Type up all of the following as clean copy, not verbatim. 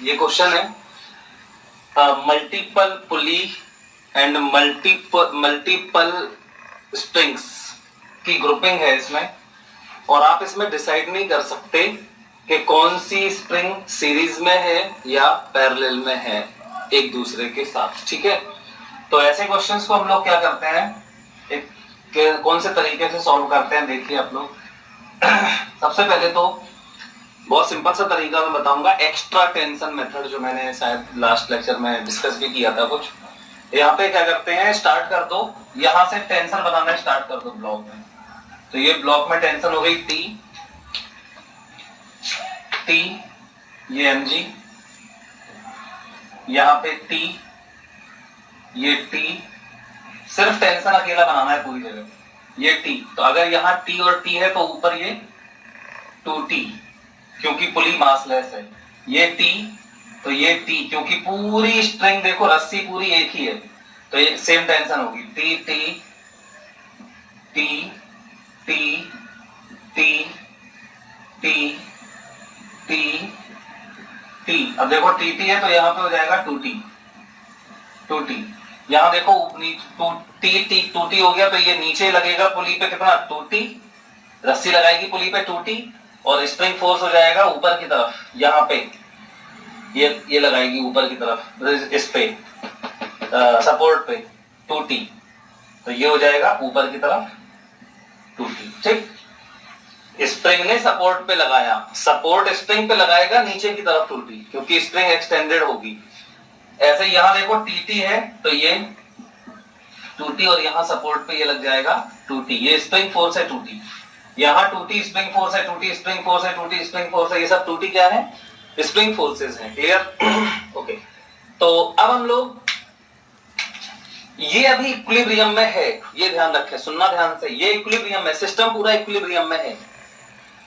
ये क्वेश्चन है multiple pulley and multiple springs की ग्रुपिंग है इसमें, और आप इसमें डिसाइड नहीं कर सकते कि कौन सी स्प्रिंग सीरीज में है या पैरेलल में है एक दूसरे के साथ। ठीक है, तो ऐसे क्वेश्चंस को हम लोग क्या करते हैं, कौन से तरीके से सॉल्व करते हैं, देखिए आप लोग। सबसे पहले तो बहुत सिंपल सा तरीका मैं बताऊंगा, एक्स्ट्रा टेंशन मेथड, जो मैंने शायद लास्ट लेक्चर में डिस्कस भी किया था कुछ। यहाँ पे क्या करते हैं, स्टार्ट कर दो, यहां से टेंशन बनाना स्टार्ट कर दो ब्लॉक में। तो ये ब्लॉक में टेंशन हो गई टी, ये mg, यहाँ पे टी, ये टी, सिर्फ टेंशन अकेला बनाना है पूरी जगह, ये टी। तो अगर यहाँ टी और टी है तो ऊपर ये 2t, क्योंकि पुली मासलेस है। ये टी, तो ये टी, क्योंकि पूरी स्ट्रिंग देखो रस्सी पूरी एक ही है, तो ये सेम टेंशन होगी, टी टी टी टी टी टी टी टी। अब देखो टी टी है तो यहाँ पे हो जाएगा 2t। यहाँ देखो टू टी हो गया, तो ये नीचे लगेगा पुली पे कितना, 2t, रस्सी लगाएगी पुली पे 2t, और स्प्रिंग फोर्स हो जाएगा ऊपर की तरफ, यहाँ पे ये लगाएगी ऊपर की तरफ इस पे सपोर्ट पे 2t, तो ये हो जाएगा ऊपर की तरफ 2t। ठीक, स्प्रिंग ने सपोर्ट पे लगाया, सपोर्ट स्प्रिंग पे लगाएगा नीचे की तरफ 2t, क्योंकि स्प्रिंग एक्सटेंडेड होगी। ऐसे यहां देखो टी है तो ये 2t, और यहां सपोर्ट पे ये लग जाएगा 2t, ये स्प्रिंग फोर्स है 2t, यहां 2t स्प्रिंग फोर्स है, 2t स्प्रिंग फोर्स है, 2t स्प्रिंग फोर्स है, ये सब 2t क्या है, स्प्रिंग फोर्सेस हैं। क्लियर? ओके, तो अब हम लोग, ये अभी इक्विलिब्रियम में है, ये ध्यान रखें, सुनना ध्यान से, ये इक्विलिब्रियम में, सिस्टम पूरा इक्विलिब्रियम में है।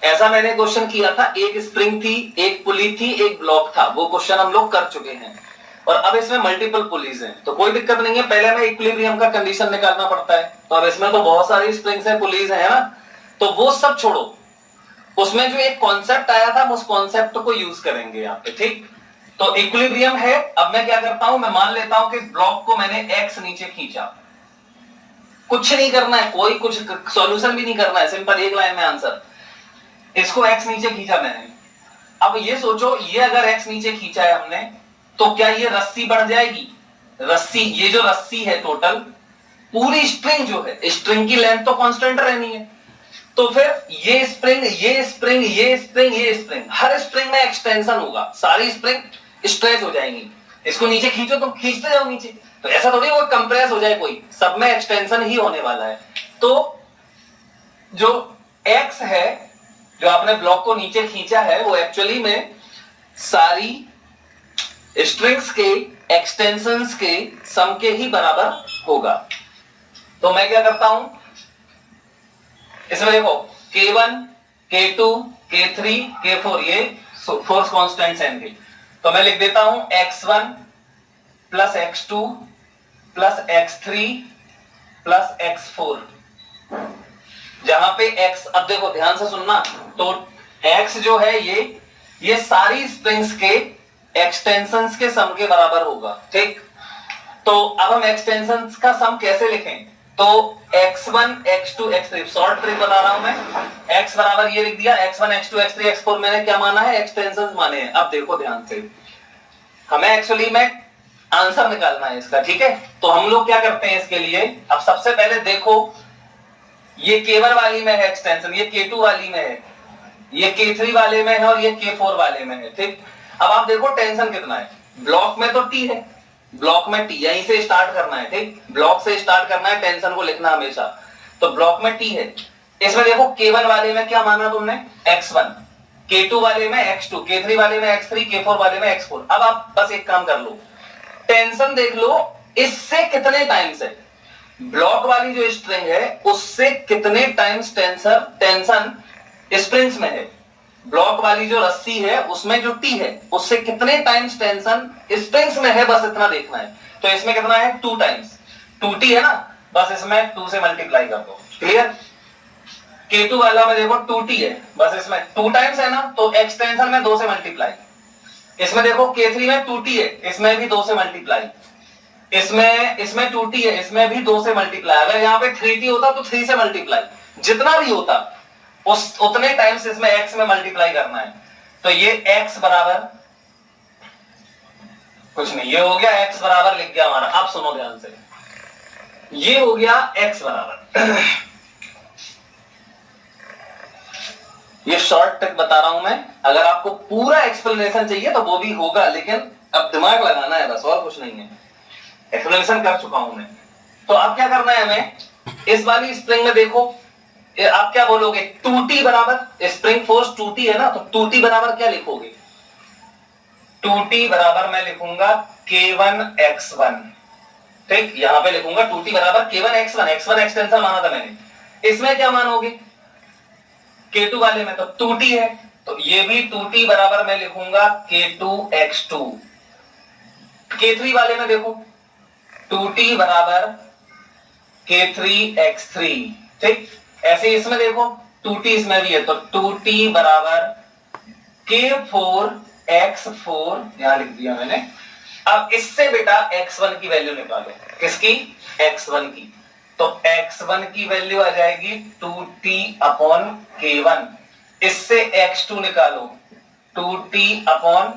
ऐसा मैंने क्वेश्चन किया था, एक स्प्रिंग थी, एक पुली थी, एक ब्लॉक था, वो क्वेश्चन हम लोग कर चुके हैं, और अब इसमें मल्टीपल पुलीज हैं, तो कोई दिक्कत नहीं है, पहले में इक्विलिब्रियम का कंडीशन निकालना पड़ता है। तो अब इसमें तो बहुत सारी स्प्रिंग्स हैं, पुलीज हैं ना, तो वो सब छोड़ो, उसमें जो एक कॉन्सेप्ट आया था, हम उस कॉन्सेप्ट को यूज करेंगे यहाँ पे। ठीक, तो इक्विलिब्रियम है। अब मैं क्या करता हूं, मैं मान लेता हूं कि इस ब्लॉक को मैंने एक्स नीचे खींचा, कुछ नहीं करना है, कोई कुछ सॉल्यूशन भी नहीं करना है, सिंपल एक लाइन में आंसर, इसको एक्स नीचे खींचा मैंने। अब ये सोचो, ये अगर एक्स नीचे खींचा है हमने, तो क्या ये रस्सी बढ़ जाएगी, रस्सी, ये जो रस्सी है टोटल पूरी स्ट्रिंग जो है, स्ट्रिंग की लेंथ तो कांस्टेंट रहनी है, तो फिर ये स्प्रिंग, ये स्प्रिंग, ये स्प्रिंग, ये स्प्रिंग, हर स्प्रिंग में एक्सटेंशन होगा, सारी स्प्रिंग स्ट्रेच हो जाएंगी। इसको नीचे खींचो तो खींचते जाओ नीचे, तो ऐसा थोड़ी वो कंप्रेस हो जाए, कोई सब में एक्सटेंशन ही होने वाला है। तो जो एक्स है, जो आपने ब्लॉक को नीचे खींचा है, वो एक्चुअली में सारी स्ट्रिंग्स के एक्सटेंशंस के सम के ही बराबर होगा। तो मैं क्या करता हूं, इसमें देखो K1, K2, K3, K4, ये फोर्स कांस्टेंट्स हैं इनके, तो मैं लिख देता हूं x1 plus x2 plus x3 plus x4, जहां पे x, अब देखो ध्यान से सुनना, तो x जो है ये सारी स्प्रिंग्स के एक्सटेंशंस के सम के बराबर होगा। ठीक, तो अब हम एक्सटेंशंस का सम कैसे लिखें, तो x1, x2, x3, short trick बता रहा हूं मैं, x बराबर ये लिख दिया, x1, x2, x3, x4 मैंने क्या माना है, एक्सटेंशंस माने हैं। अब देखो ध्यान से, हमें एक्चुअली में आंसर निकालना है इसका। ठीक है, तो हम लोग क्या करते हैं इसके लिए, अब सबसे पहले देखो, ये K1 वाली में है एक्सटेंशन, ये K2 वाली में है, ये K3 वाले में है, और ये K4 वाले में है। ठीक, अब आप देखो टेंशन कितना है, ब्लॉक में तो T है, ब्लॉक में T, यहीं से स्टार्ट करना है। ठीक, ब्लॉक से स्टार्ट करना है, टेंशन को लिखना हमेशा, तो ब्लॉक में T है। इसमें देखो K1 वाले में क्या माना तुमने, x1, K2 वाले में x2, K3 वाले में x3, K4 वाले में x4। अब आप बस एक काम कर लो, टेंशन देख लो, इससे कितने टाइम्स है, ब्लॉक वाली जो स्ट्रिंग है उससे कितने टाइम्स टेंशन स्प्रिंग्स में है, ब्लॉक वाली जो रस्सी है उसमें जो टी है उससे कितने टाइम्स टेंशन स्प्रिंग्स में है, बस इतना देखना है। तो इसमें कितना है, 2 टाइम्स, 2t है ना, बस इसमें 2 से मल्टीप्लाई कर दो। क्लियर? K2 वाला में देखो 2t है, बस इसमें 2 टाइम्स है ना, तो एक्सटेंशन में 2 से मल्टीप्लाई, इसमें देखो K3 में 2T है, इसमें भी 2 से मल्टीप्लाई, इसमें 2T है, इसमें भी 2 से मल्टीप्लाई। अगर यहाँ पे 3T होता तो 3 से मल्टीप्लाई, जितना भी होता उस उतने टाइम्स इसमें x में मल्टीप्लाई करना है। तो ये x बराबर कुछ नहीं, ये हो गया x बराबर, लिख गया हमारा। आप सुनो ध्यान से, ये हो गया x बराबर ये शॉर्ट ट्रिक बता रहा हूं मैं, अगर आपको पूरा एक्सप्लेनेशन चाहिए तो वो भी होगा, लेकिन अब दिमाग लगाना है बस, और कुछ नहीं है। एक्सप्लेनेशन कर चुका हूं मैं। तो अब क्या करना है हमें, इस वाली स्प्रिंग में देखो, आप क्या बोलोगे, 2T बराबर, स्प्रिंग फोर्स 2T है ना, तो 2T बराबर क्या लिखोगे, 2T बराबर मैं लिखूंगा K1x1, ठीक, यहां पे लिखूंगा 2T बराबर K1x1, x1 एक्सटेंशन माना था मैंने। इसमें क्या मानोगे, K2 वाले में तो 2T है, तो ये भी 2T बराबर मैं लिखूंगा K2x2। K3 वाले में देखो 2T बराबर K3x3, ठीक, ऐसे इसमें देखो 2T इसमें भी है, तो 2T बराबर K4x4, यहां लिख दिया मैंने। अब इससे बेटा x1 की वैल्यू निकालो, किसकी, x1 की। तो x1 की वैल्यू आ जाएगी 2T अपॉन K1, इससे x2 निकालो 2T अपॉन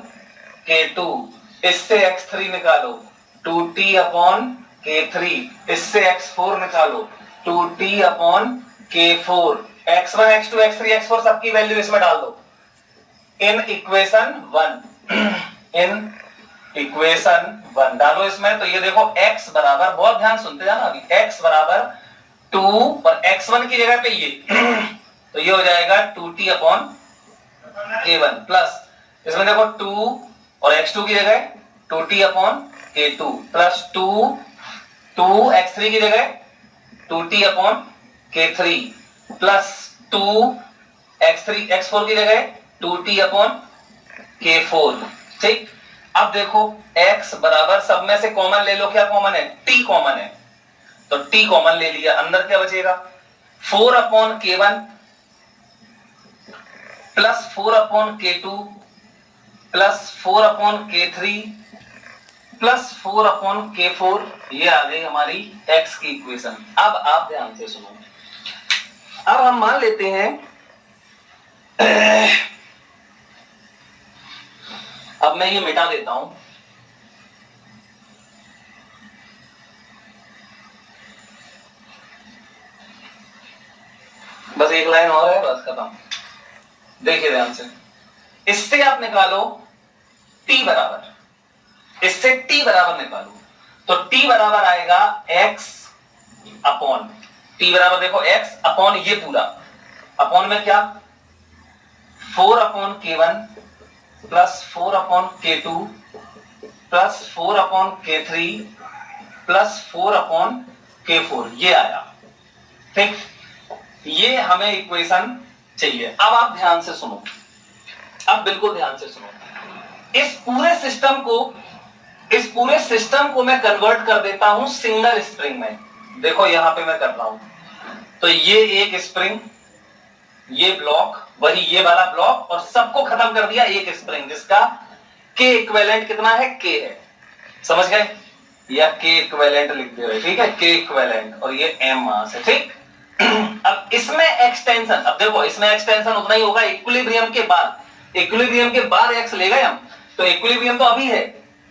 K2, इससे x3 निकालो 2T अपॉन K3, इससे x4 निकालो 2T upon K4। x1 x2 x3 x4 सबकी वैल्यू इसमें डाल दो इन इक्वेशन 1, इन इक्वेशन 1 डालो इसमें। तो ये देखो x बराबर, बहुत ध्यान सुनते जाना अभी, x बराबर 2 और x1 की जगह पे ये तो ये हो जाएगा 2T अपॉन K1 प्लस, इसमें देखो 2 और x2 की जगह 2T upon K2 plus 2 x3 की जगह 2T upon K3 plus 2 x4 की जगह 2T अपॉन K4, ठीक। अब देखो x बराबर, सब में से कॉमन ले लो, क्या कॉमन है, t कॉमन है, तो t कॉमन ले लिया, अंदर क्या बचेगा 4 upon K1 plus 4 upon K2 plus 4 upon K3 plus 4 upon K4, ये आ गई हमारी x की इक्वेशन। अब आप ध्यान से सुनो, अब हम मान लेते हैं अब मैं ये मिटा देता हूं, बस एक लाइन और है, बस खत्म। देखिए ध्यान से, इससे आप निकालो t बराबर, इससे t बराबर निकालो, तो t बराबर आएगा x अपॉन, t बराबर देखो x अपॉन ये पूरा, अपॉन में क्या 4 upon K1 plus 4 upon K2 plus 4 upon K3 plus 4 upon K4, ये आया, ठीक। ये हमें इक्वेशन चाहिए। अब आप ध्यान से सुनो, अब बिल्कुल ध्यान से सुनो, इस पूरे सिस्टम को मैं कन्वर्ट कर देता हूं सिंगल स्प्रिंग में। देखो यहां पे मैं कर रहा हूं, तो ये एक स्प्रिंग, ये ब्लॉक, वही ये वाला ब्लॉक, और सबको खत्म कर दिया एक स्प्रिंग जिसका K इक्विवेलेंट कितना है, K है, समझ गए, या K इक्विवेलेंट लिख दे रहे, ठीक है, K इक्विवेलेंट, और ये M मास है, ठीक। अब इसमें एक्सटेंशन, अब देखो इसमें एक्सटेंशन उतना ही होगा इक्विलिब्रियम के बाद, इक्विलिब्रियम के बाद x ले गए हम, तो इक्विलिब्रियम तो अभी है,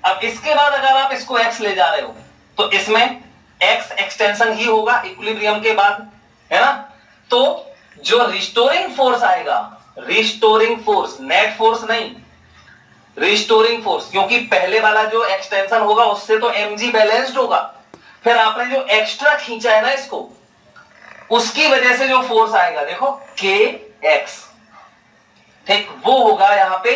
अब इसके बाद अगर आप इसको x ले जा रहे हो तो इसमें x एक्सटेंशन ही होगा इक्विलिब्रियम के बाद, है ना। तो जो रिस्टोरिंग फोर्स आएगा, रिस्टोरिंग फोर्स, नेट फोर्स नहीं, रिस्टोरिंग फोर्स, क्योंकि पहले वाला जो एक्सटेंशन होगा उससे तो mg बैलेंस्ड होगा, फिर आपने जो एक्स्ट्रा खींचा है ना इसको, उसकी वजह से जो फोर्स आएगा देखो kx, ठीक, वो होगा यहां पे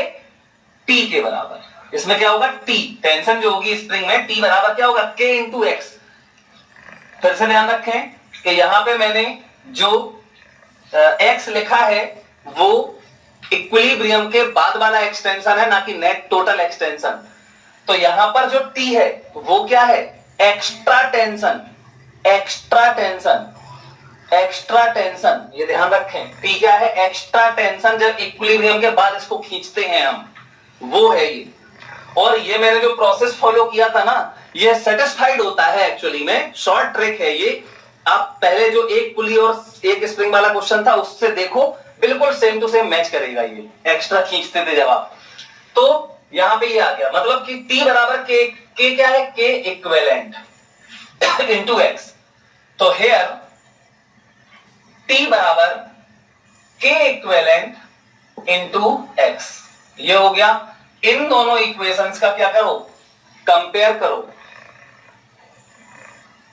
t के बराबर। इसमें क्या होगा, t टेंशन जो होगी स्प्रिंग में, t बराबर क्या होगा, k इंटू एक्स। फिर से ध्यान रखें कि यहां पे मैंने जो x लिखा है वो इक्विलिब्रियम के बाद वाला एक्सटेंशन है, ना कि नेट टोटल एक्सटेंशन। तो यहां पर जो t है वो क्या है, extra tension, extra tension, extra tension, ये ध्यान रखें, क्या है एक्स्ट्रा टेंशन, जब इक्विलिब्रियम के बाद इसको खींचते हैं हम, वो है ये। और ये मैंने जो प्रोसेस फॉलो किया था ना, ये सेटिस्फाइड होता है एक्चुअली में। शॉर्ट ट्रिक है ये, आप पहले जो एक पुली और एक स्प्रिंग वाला क्वेश्चन था उससे देखो, बिल्कुल सेम टू सेम मैच करेगा। ये एक्स्ट्रा खींचते थे जब आप, तो यहां पे ये आ गया, मतलब कि T बराबर के क्या है, के इक्विवेलेंट इनटू x। तो हेयर T बराबर के इक्विवेलेंट इनटू x, ये हो गया। इन दोनों इक्वेशंस का क्या करो, कंपेयर करो।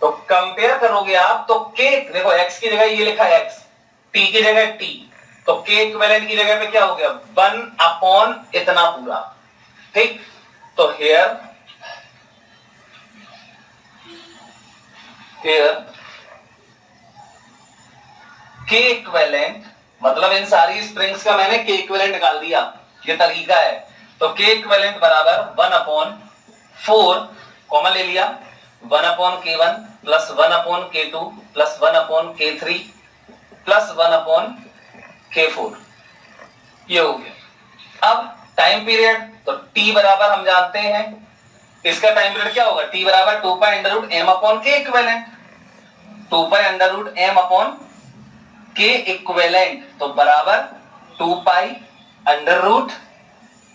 तो कंपेयर करोगे आप तो k, देखो x की जगह ये लिखा है x, t की जगह t, तो k इक्विवेलेंट की जगह पे क्या हो गया, 1 अपॉन इतना पूरा। ठीक, तो हेयर k इक्विवेलेंट, मतलब इन सारी स्प्रिंग्स का मैंने k इक्विवेलेंट निकाल दिया, ये तरीका है। तो k इक्विवेलेंट बराबर 1 अपॉन 4 कॉमन ले लिया, 1 upon k1 plus 1 upon k2 plus 1 upon k3 plus 1 upon k4, ये हो गया। अब टाइम पीरियड, तो t बराबर हम जानते हैं, इसका टाइम पीरियड क्या होगा, t बराबर 2 pi under root m upon k equivalent, 2 pi under root m upon k equivalent, तो बराबर 2 pi under root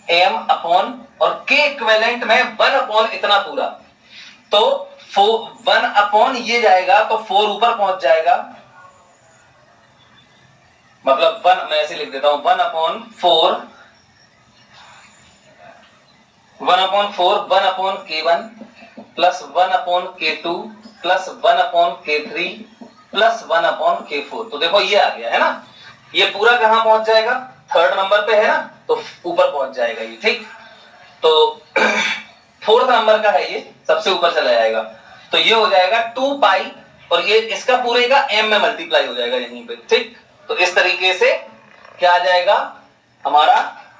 m upon, और k इक्विवेलेंट में 1 अपॉन इतना पूरा, तो 1 अपॉन ये जाएगा तो 4 ऊपर पहुंच जाएगा, मतलब 1, मैं ऐसे लिख देता हूं, 1 upon 4 1 upon k1 plus 1 upon k2 plus 1 upon k3 plus 1 upon k4। तो देखो ये आ गया है ना, ये पूरा कहां पहुंच जाएगा, थर्ड नंबर पे है ना, तो ऊपर पहुंच जाएगा ये। ठीक, तो फोर्थ नंबर का है ये, सबसे ऊपर चला जाएगा, तो ये हो जाएगा 2 पाई, और ये इसका पूरे का m में मल्टीप्लाई हो जाएगा यहीं पे। ठीक, तो इस तरीके से क्या आ जाएगा, हमारा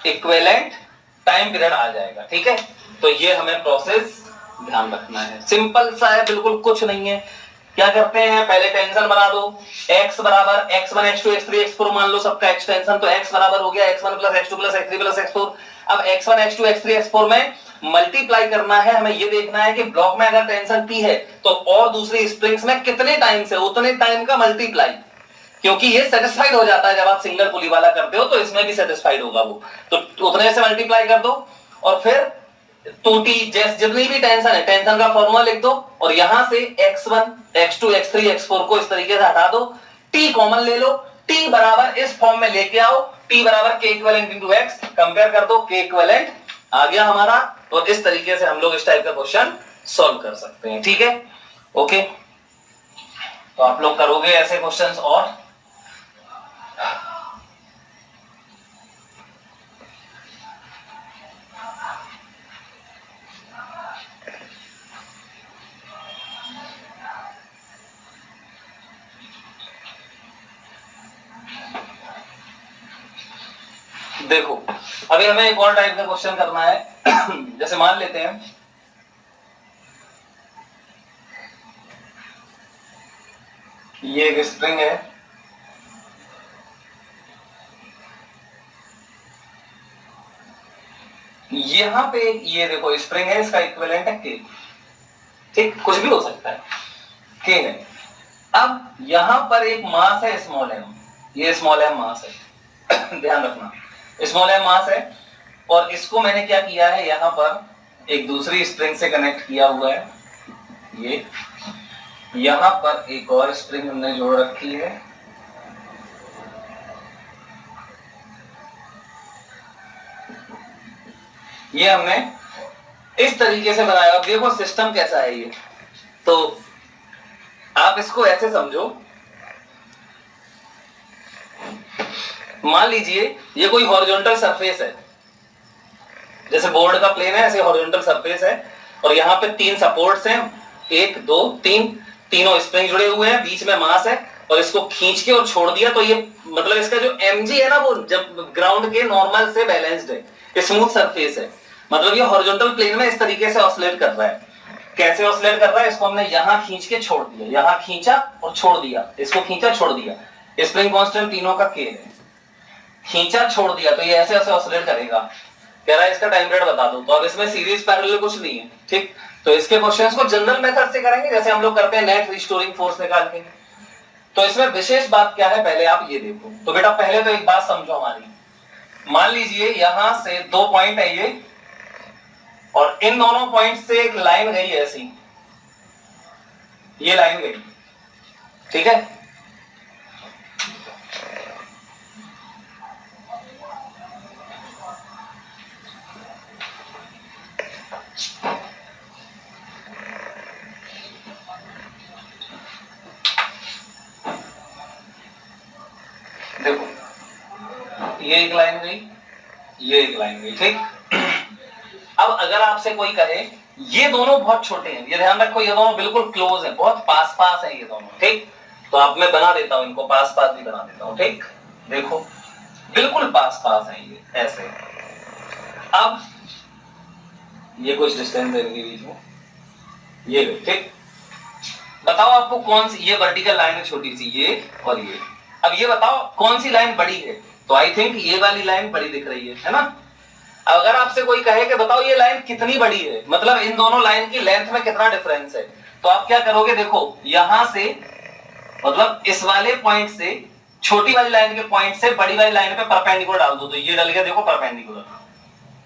इक्विवेलेंट टाइम पीरियड आ जाएगा। ठीक है, तो ये हमें प्रोसेस ध्यान रखना है, सिंपल सा है, बिल्कुल कुछ नहीं है। क्या करते हैं, पहले टेंशन बना दो, x बराबर x1 x2 x3 x4 मान लो सबका एक्सटेंशन, तो x बराबर हो गया x1 plus x2 plus x3 plus x4। अब x1 x2 x3 x4 में मल्टीप्लाई करना है, हमें ये देखना है कि ब्लॉक में अगर टेंशन p है तो और दूसरी स्प्रिंग्स में कितने टाइम से, उतने टाइम का मल्टीप्लाई, क्योंकि ये सेटिस्फाइड हो जाता है जब आप सिंगल पुली वाला करते हो, तो इसमें भी सेटिस्फाइड होगा वो, तो उतने से मल्टीप्लाई कर दो, और फिर 2t जितनी भी टेंशन है, टेंशन का फॉर्मूला लिख दो, और यहां से x1 x2 x3 x4 को इस तरीके से हटा दो, t कॉमन ले लो, t बराबर इस फॉर्म में लेके आओ, t बराबर k equivalent into x, compare कर दो, k इक्विवेलेंट आ गया हमारा, और इस तरीके से हम लोग इस टाइप का क्वेश्चन सॉल्व कर सकते हैं। ठीक है, ओके, तो आप लोग करोगे ऐसे क्वेश्चंस। और देखो, अभी हमें एक और टाइप का क्वेश्चन करना है। जैसे मान लेते हैं ये एक स्प्रिंग है, यहां पे ये देखो स्प्रिंग है, इसका इक्विवेलेंट है k। ठीक, कुछ भी हो सकता है, k है। अब यहां पर एक मास है स्मॉल m, ये स्मॉल m मास है, ध्यान रखना स्मॉल m मास है, और इसको मैंने क्या किया है, यहां पर एक दूसरी स्प्रिंग से कनेक्ट किया हुआ है, ये यहां पर एक और स्प्रिंग हमने जोड़ रखी है, ये हमने इस तरीके से बनाया। अब देखो सिस्टम कैसा है ये, तो आप इसको ऐसे समझो, मान लीजिए ये कोई हॉरिजॉन्टल सरफेस है, जैसे बोर्ड का प्लेन है ऐसे हॉरिजॉन्टल सरफेस है, और यहाँ पे 3 सपोर्ट्स हैं, 1 2 3, तीनों स्प्रिंग जुड़े हुए हैं, बीच में मास है, और इसको खींच के और छोड़ दिया, तो ये मतलब इसका जो mg है ना, वो जब ग्राउंड के नॉर्मल से बैलेंस्ड है, स्मूथ सरफेस है, मतलब ये हॉरिजॉन्टल प्लेन में इस तरीके से ऑसिलेट कर रहा है। कैसे ऑसिलेट कर रहा है, इसको हमने यहां खींच के छोड़ दिया, यहां खींचा और छोड़ दिया, इसको खींचा छोड़ दिया, स्प्रिंग कांस्टेंट तीनों का k है, खींचा छोड़ दिया, तो ये ऐसे ऐसे ऑसिलेट करेगा। कह रहा है इसका टाइम पीरियड बता दो, तो अब इसमें सीरीज पैरेलल कुछ नहीं है, ठीक। तो इसके क्वेश्चंस को जनरल मेथड से करेंगे, जैसे हम लोग करते हैं नेट रिस्टोरिंग फोर्स निकाल के। तो इसमें विशेष बात क्या है, पहले आप ये देखो। तो बेटा पहले तो एक बात समझो हमारी, मान लीजिए यहां से 2 पॉइंट है ये, और इन दोनों पॉइंट से एक लाइन गई ऐसी, ये लाइन गई, ठीक है। देखो ये एक लाइन गई, ये एक लाइन गई, ठीक। अब अगर आपसे कोई कहे ये दोनों बहुत छोटे हैं, ये ध्यान रखो, ये दोनों बिल्कुल क्लोज हैं, बहुत पास पास हैं ये दोनों, ठीक। तो आप मैं बना देता हूं इनको, पास पास भी बना देता हूं, ठीक। देखो बिल्कुल पास पास हैं ये ऐसे। अब ये कुछ डिस्टेंस है इनके बीच में, ये ठीक। बताओ आपको कौन सी, ये वर्टिकल लाइन है छोटी सी, ये और ये। अब ये बताओ कौन सी लाइन बड़ी है, तो आई थिंक ये वाली लाइन बड़ी दिख रही है ना। अब अगर आपसे कोई कहे कि बताओ ये लाइन कितनी बड़ी है, मतलब इन दोनों लाइन की लेंथ में कितना डिफरेंस है, तो आप क्या करोगे, देखो यहां से मतलब इस वाले पॉइंट से, छोटी वाली लाइन के पॉइंट से बड़ी वाली लाइन पे परपेंडिकुलर डाल दो, तो ये डल गया, देखो परपेंडिकुलर,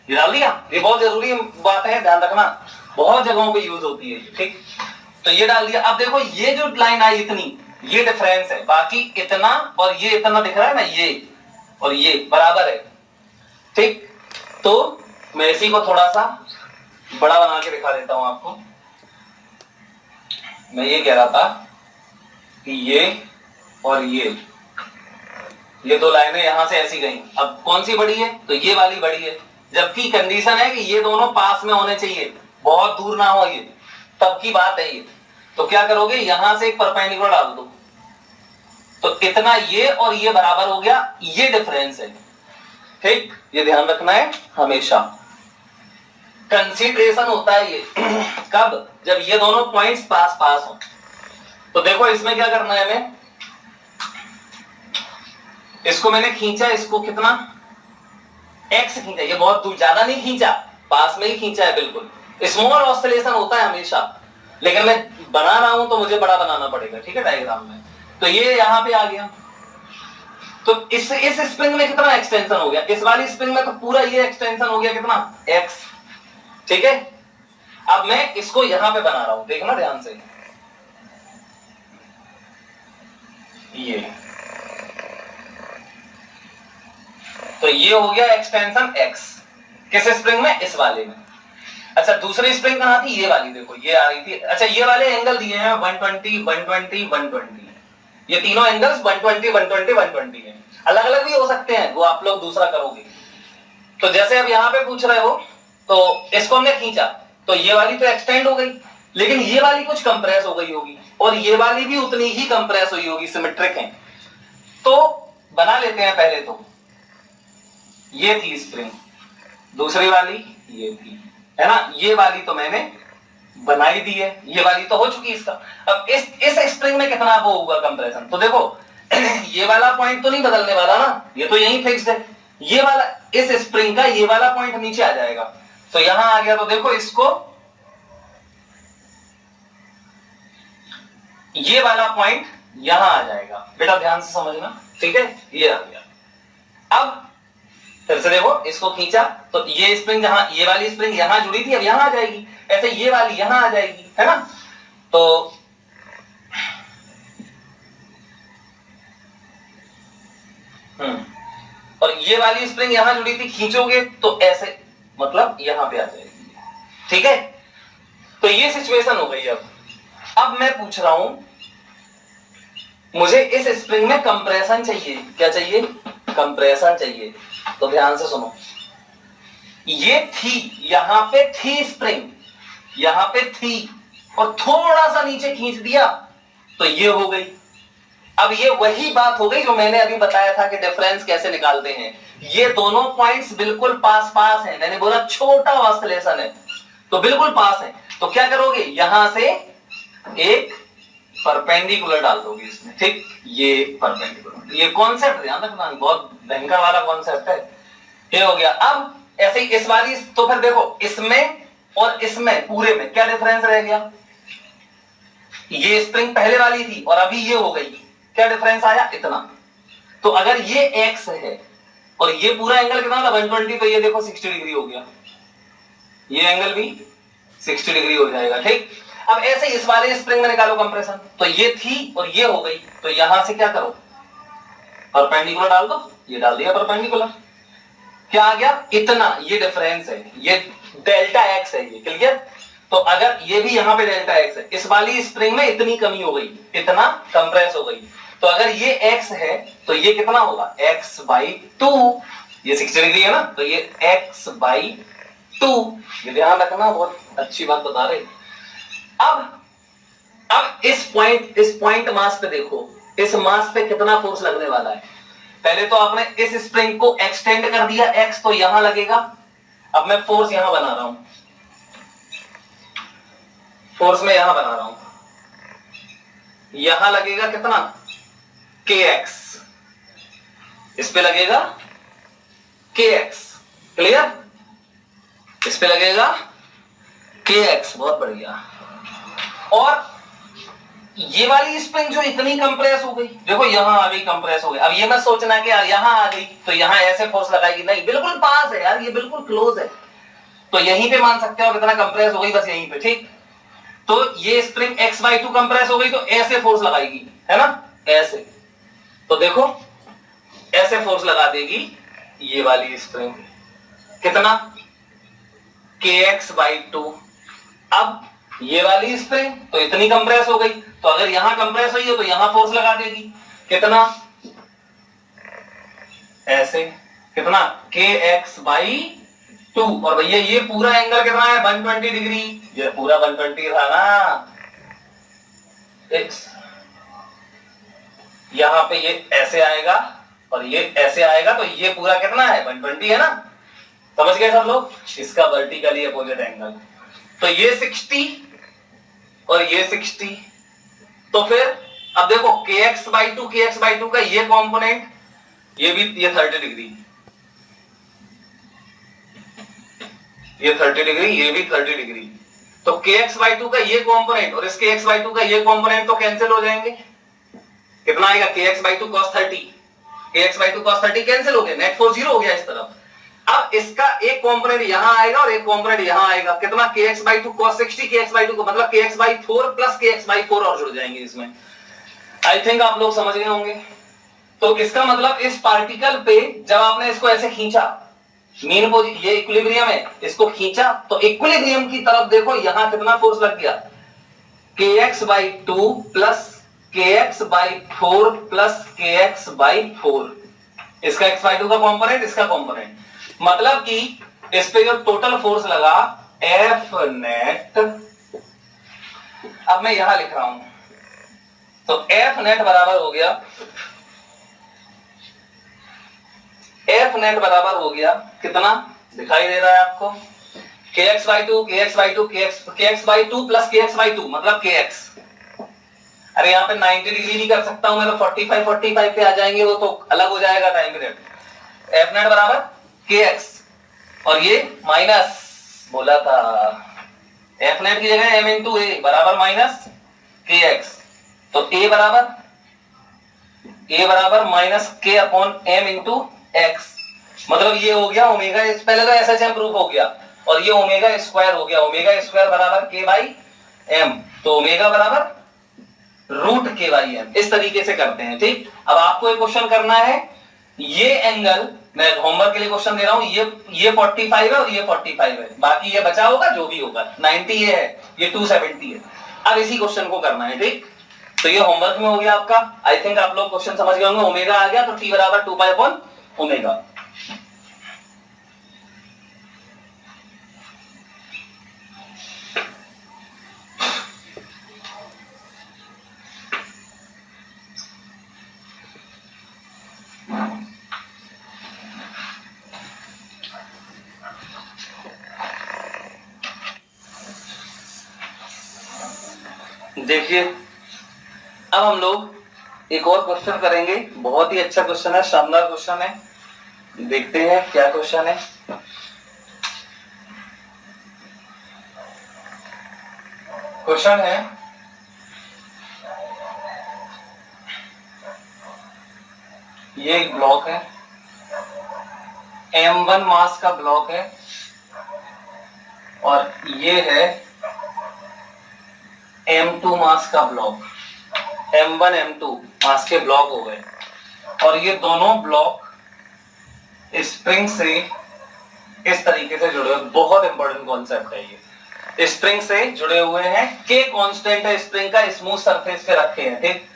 ये डाल दिया। ये बहुत जरूरी बात है, ध्यान रखना, बहुत जगहों पे यूज होती है, ठीक। तो ये डाल दिया। अब देखो ये जो लाइन आई इतनी, ये डिफरेंस है, बाकी इतना और ये इतना दिख रहा है ना, ये और ये बराबर है, ठीक। तो मैं इसी को थोड़ा सा बड़ा बना के दिखा देता हूं आपको। मैं ये कह रहा था कि ये और ये दो लाइनें यहां से ऐसी गई, अब कौन सी बड़ी है, तो ये वाली बड़ी है, जबकि कंडीशन है कि ये दोनों पास में होने चाहिए, बहुत दूर ना हो, ये तब की बात है ये। तो क्या करोगे, यहां से एक परपेंडिकुलर डाल दो, तो इतना ये और ये बराबर हो गया, ये डिफरेंस है, ठीक। ये ध्यान रखना है हमेशा, कंसीडरेशन होता है ये कब, जब ये दोनों पॉइंट्स पास पास हो। तो देखो इसमें क्या करना है, हमें इसको मैंने खींचा, इसको कितना x खींचा, ये बहुत दूर ज्यादा नहीं खींचा, पास में ही खींचा है, बिल्कुल स्मॉल ऑसिलेशन होता है हमेशा, लेकिन मैं बना रहा हूं तो मुझे बड़ा बनाना पड़ेगा, ठीक है, डायग्राम में। तो ये यहां पे आ गया, तो इस स्प्रिंग में कितना एक्सटेंशन हो गया, इस वाली स्प्रिंग में तो पूरा ये एक्सटेंशन हो गया, कितना x, ठीक है। अब मैं इसको यहां पे बना रहा हूं, देखना ध्यान से, ये तो ये हो गया एक्सटेंशन x, किस स्प्रिंग में, इस वाले में। अच्छा दूसरी स्प्रिंग कहां थी, ये वाली, देखो ये आ रही थी। अच्छा ये वाले एंगल दिए हैं 120 120 120, ये तीनों एंगल्स 120 120 120 है, अलग अलग भी हो सकते हैं, वो आप लोग दूसरा करोगे। तो जैसे अब यहां पे पूछ रहे हो, तो इसको हमने खींचा, तो ये वाली तो एक्सटेंड हो गई, लेकिन ये वाली कुछ कंप्रेस हो गई होगी, और ये वाली भी उतनी ही कंप्रेस हुई होगी, सिमेट्रिक है। तो बना लेते हैं पहले, तो ये थी स्प्रिंग, दूसरी वाली ये थी, है ना, ये वाली तो मैंने बनाई दी है, ये वाली तो हो चुकी इसका। अब इस स्प्रिंग में कितना वो होगा कंप्रेशन, तो देखो ये वाला पॉइंट तो नहीं बदलने वाला ना, ये तो यही फिक्स्ड है, ये वाला इस स्प्रिंग का ये वाला पॉइंट नीचे आ जाएगा, तो यहां आ गया, तो देखो इसको ये वाला पॉइंट यहां आ जाएगा, बेटा ध्यान से समझना, ठीक है, ये आ गया। अब फिर से देखो इसको खींचा, तो ये स्प्रिंग जहां, ये वाली स्प्रिंग यहां जुड़ी थी, अब यहां आ जाएगी, ऐसे ये वाली यहां आ जाएगी, है ना। तो और ये वाली स्प्रिंग यहां जुड़ी थी, खींचोगे तो ऐसे, मतलब यहां पे आ जाएगी, ठीक है। तो ये सिचुएशन हो गई। अब मैं पूछ रहा हूं, मुझे इस स्प्रिंग में कंप्रेशन चाहिए, क्या चाहिए, कंप्रेशन चाहिए। तो ध्यान से सुनो, ये थी, यहां पे थी स्प्रिंग, यहां पे थी, और थोड़ा सा नीचे खींच दिया तो ये हो गई। अब ये वही बात हो गई जो मैंने अभी बताया था कि डिफरेंस कैसे निकालते हैं। ये दोनों पॉइंट्स बिल्कुल पास पास हैं, मैंने बोला छोटा ऑसिलेशन है, तो बिल्कुल पास है। तो क्या करोगे, यहां से एक परपेंडिकुलर डाल दोगे इसमें, ठीक, ये परपेंडिकुलर, ये कॉन्सेप्ट ध्यान रखना, बहुत भयंकर वाला कॉन्सेप्ट है, ये हो गया। अब ऐसे ही इस वाली, तो फिर देखो इसमें और इसमें पूरे में क्या डिफरेंस रह गया, ये स्प्रिंग पहले वाली थी और अभी ये हो गई, क्या डिफरेंस आया, इतना। तो अगर ये एक्स है और ये पूरा एंगल कितना था 120, तो ये देखो 60 डिग्री हो गया, ये एंगल भी 60 डिग्री हो जाएगा, ठीक। अब ऐसे इस वाले स्प्रिंग में निकालो कंप्रेशन, तो ये थी और ये हो गई, तो यहां से क्या करो, परपेंडिकुलर डाल दो, ये डाल दिया परपेंडिकुलर, क्या आ गया, इतना, ये डिफरेंस है, ये डेल्टा एक्स है, ये क्लियर। तो अगर ये भी यहां पे डेल्टा एक्स है, इस वाली स्प्रिंग में इतनी कमी हो गई, इतना कंप्रेस हो गई, तो अगर ये x है तो ये कितना होगा, x/2, ये 60 डिग्री है ना, तो ये x/2, ये ध्यान रखना, बहुत अच्छी बात बता रहे। अब इस पॉइंट मास पे देखो, इस मास पे कितना फोर्स लगने वाला है। पहले तो आपने इस स्प्रिंग को एक्सटेंड कर दिया, x तो यहां लगेगा, अब मैं फोर्स यहां बना रहा हूं, फोर्स में यहां बना रहा हूं, यहां लगेगा कितना, kx, इस पे लगेगा kx, क्लियर, इस पे लगेगा kx, बहुत बढ़िया। और ये वाली स्प्रिंग जो इतनी कंप्रेस हो गई, देखो यहां आ गई, कंप्रेस हो गई, अब ये मत सोचना कि यार यहां आ गई तो यहां ऐसे फोर्स लगाएगी, नहीं, बिल्कुल पास है यार, ये बिल्कुल क्लोज है, तो यहीं पे मान सकते हो कितना कंप्रेस हो गई, बस यहीं पे, ठीक। तो ये स्प्रिंग x/2 कंप्रेस हो गई, तो ऐसे फोर्स लगाएगी, है ना, ऐसे, तो देखो ऐसे फोर्स लगा देगी ये वाली स्प्रिंग, कितना, kx/2। अब ये वाली स्प्रिंग तो इतनी कंप्रेस हो गई, तो अगर यहां कंप्रेस हुई है तो यहां फोर्स लगा देगी, कितना, ऐसे, कितना, kx/2, और भैया ये पूरा एंगल कितना है 120 डिग्री, ये पूरा 120 था ना, यहां पे ये ऐसे आएगा और ये ऐसे आएगा, तो ये पूरा कितना है 120 है ना, समझ गए सब लोग, इसका वर्टिकली अपोजिट एंगल, तो ये 60 और ये 60, तो फिर अब देखो kx/2 का ये कंपोनेंट, ये भी, ये 30 डिग्री, ये 30 डिग्री, ये भी 30 डिग्री, तो kx/2 का ये कंपोनेंट और इसके x/2 का ये कंपोनेंट तो कैंसिल हो जाएंगे, कितना आएगा, kx/2 cos 30, kx/2 cos 30 cancel हो गया, नेट फोर्स 0 हो गया इस तरफ। अब इसका एक कंपोनेंट यहां आएगा और एक कंपोनेंट यहां आएगा, कितना, kx/2 cos 60, kx/2 को मतलब kx/4 प्लस kx/4 और जुड़ जाएंगे इसमें, आई थिंक आप लोग समझ गए होंगे। तो इसका मतलब इस पार्टिकल पे जब आपने इसको ऐसे खींचा, मीन पोजीशन, ये इक्विलिब्रियम है, इसको खींचा तो इक्विलिब्रियम की तरफ देखो, यहां कितना फोर्स लग गया, kx/2 plus kx/4 plus kx/4, इसका x/2 का कंपोनेंट, इसका कंपोनेंट, मतलब कि इस पे जो टोटल फोर्स लगा F नेट, अब मैं यहां लिख रहा हूं, तो F नेट बराबर हो गया, F नेट बराबर हो गया कितना, दिखाई दे रहा है आपको, kx/2 kx/2 प्लस kx/2 मतलब kx, अरे यहां पे 90 डिग्री नहीं कर सकता हूं मैं, तो 45 पे आ जाएंगे, वो तो अलग हो जाएगा टाइम पीरियड। F नेट बराबर kx और ये माइनस बोला था, F नेट की जगह m इंटू ए बराबर माइनस kx, तो a बराबर minus k upon m into x, मतलब ये हो गया ओमेगा, पहले तो SHM प्रूफ हो गया और ये ओमेगा स्क्वायर हो गया, ओमेगा स्क्वायर बराबर k/m, तो ओमेगा बराबर √k/m, इस तरीके से करते हैं, ठीक। अब आपको एक क्वेश्चन करना है, ये एंगल, मैं होमवर्क के लिए क्वेश्चन दे रहा हूं, ये 45 है और ये 45 है, बाकी ये बचा होगा जो भी होगा, 90 ये है, ये 270 है, अब इसी क्वेश्चन को करना है, ठीक। तो ये होमवर्क में हो गया आपका, आई थिंक आप लोग क्वेश्चन समझ गए होंगे, ओमेगा आ गया तो t बराबर 2π/ω। देखिए अब हम लोग एक और क्वेश्चन करेंगे, बहुत ही अच्छा क्वेश्चन है, शानदार क्वेश्चन है, देखते हैं क्या क्वेश्चन है। क्वेश्चन है ये एक ब्लॉक है, m1 मास का ब्लॉक है और ये है m2 मास का ब्लॉक। m1 m2 मास के ब्लॉक हो गए और ये दोनों ब्लॉक स्प्रिंग से इस तरीके से जुड़े हुए। बहुत इंपॉर्टेंट कॉन्सेप्ट है ये। स्प्रिंग से जुड़े हुए हैं, के कांस्टेंट है स्प्रिंग का, स्मूथ सरफेस पे रखे हैं। ठीक,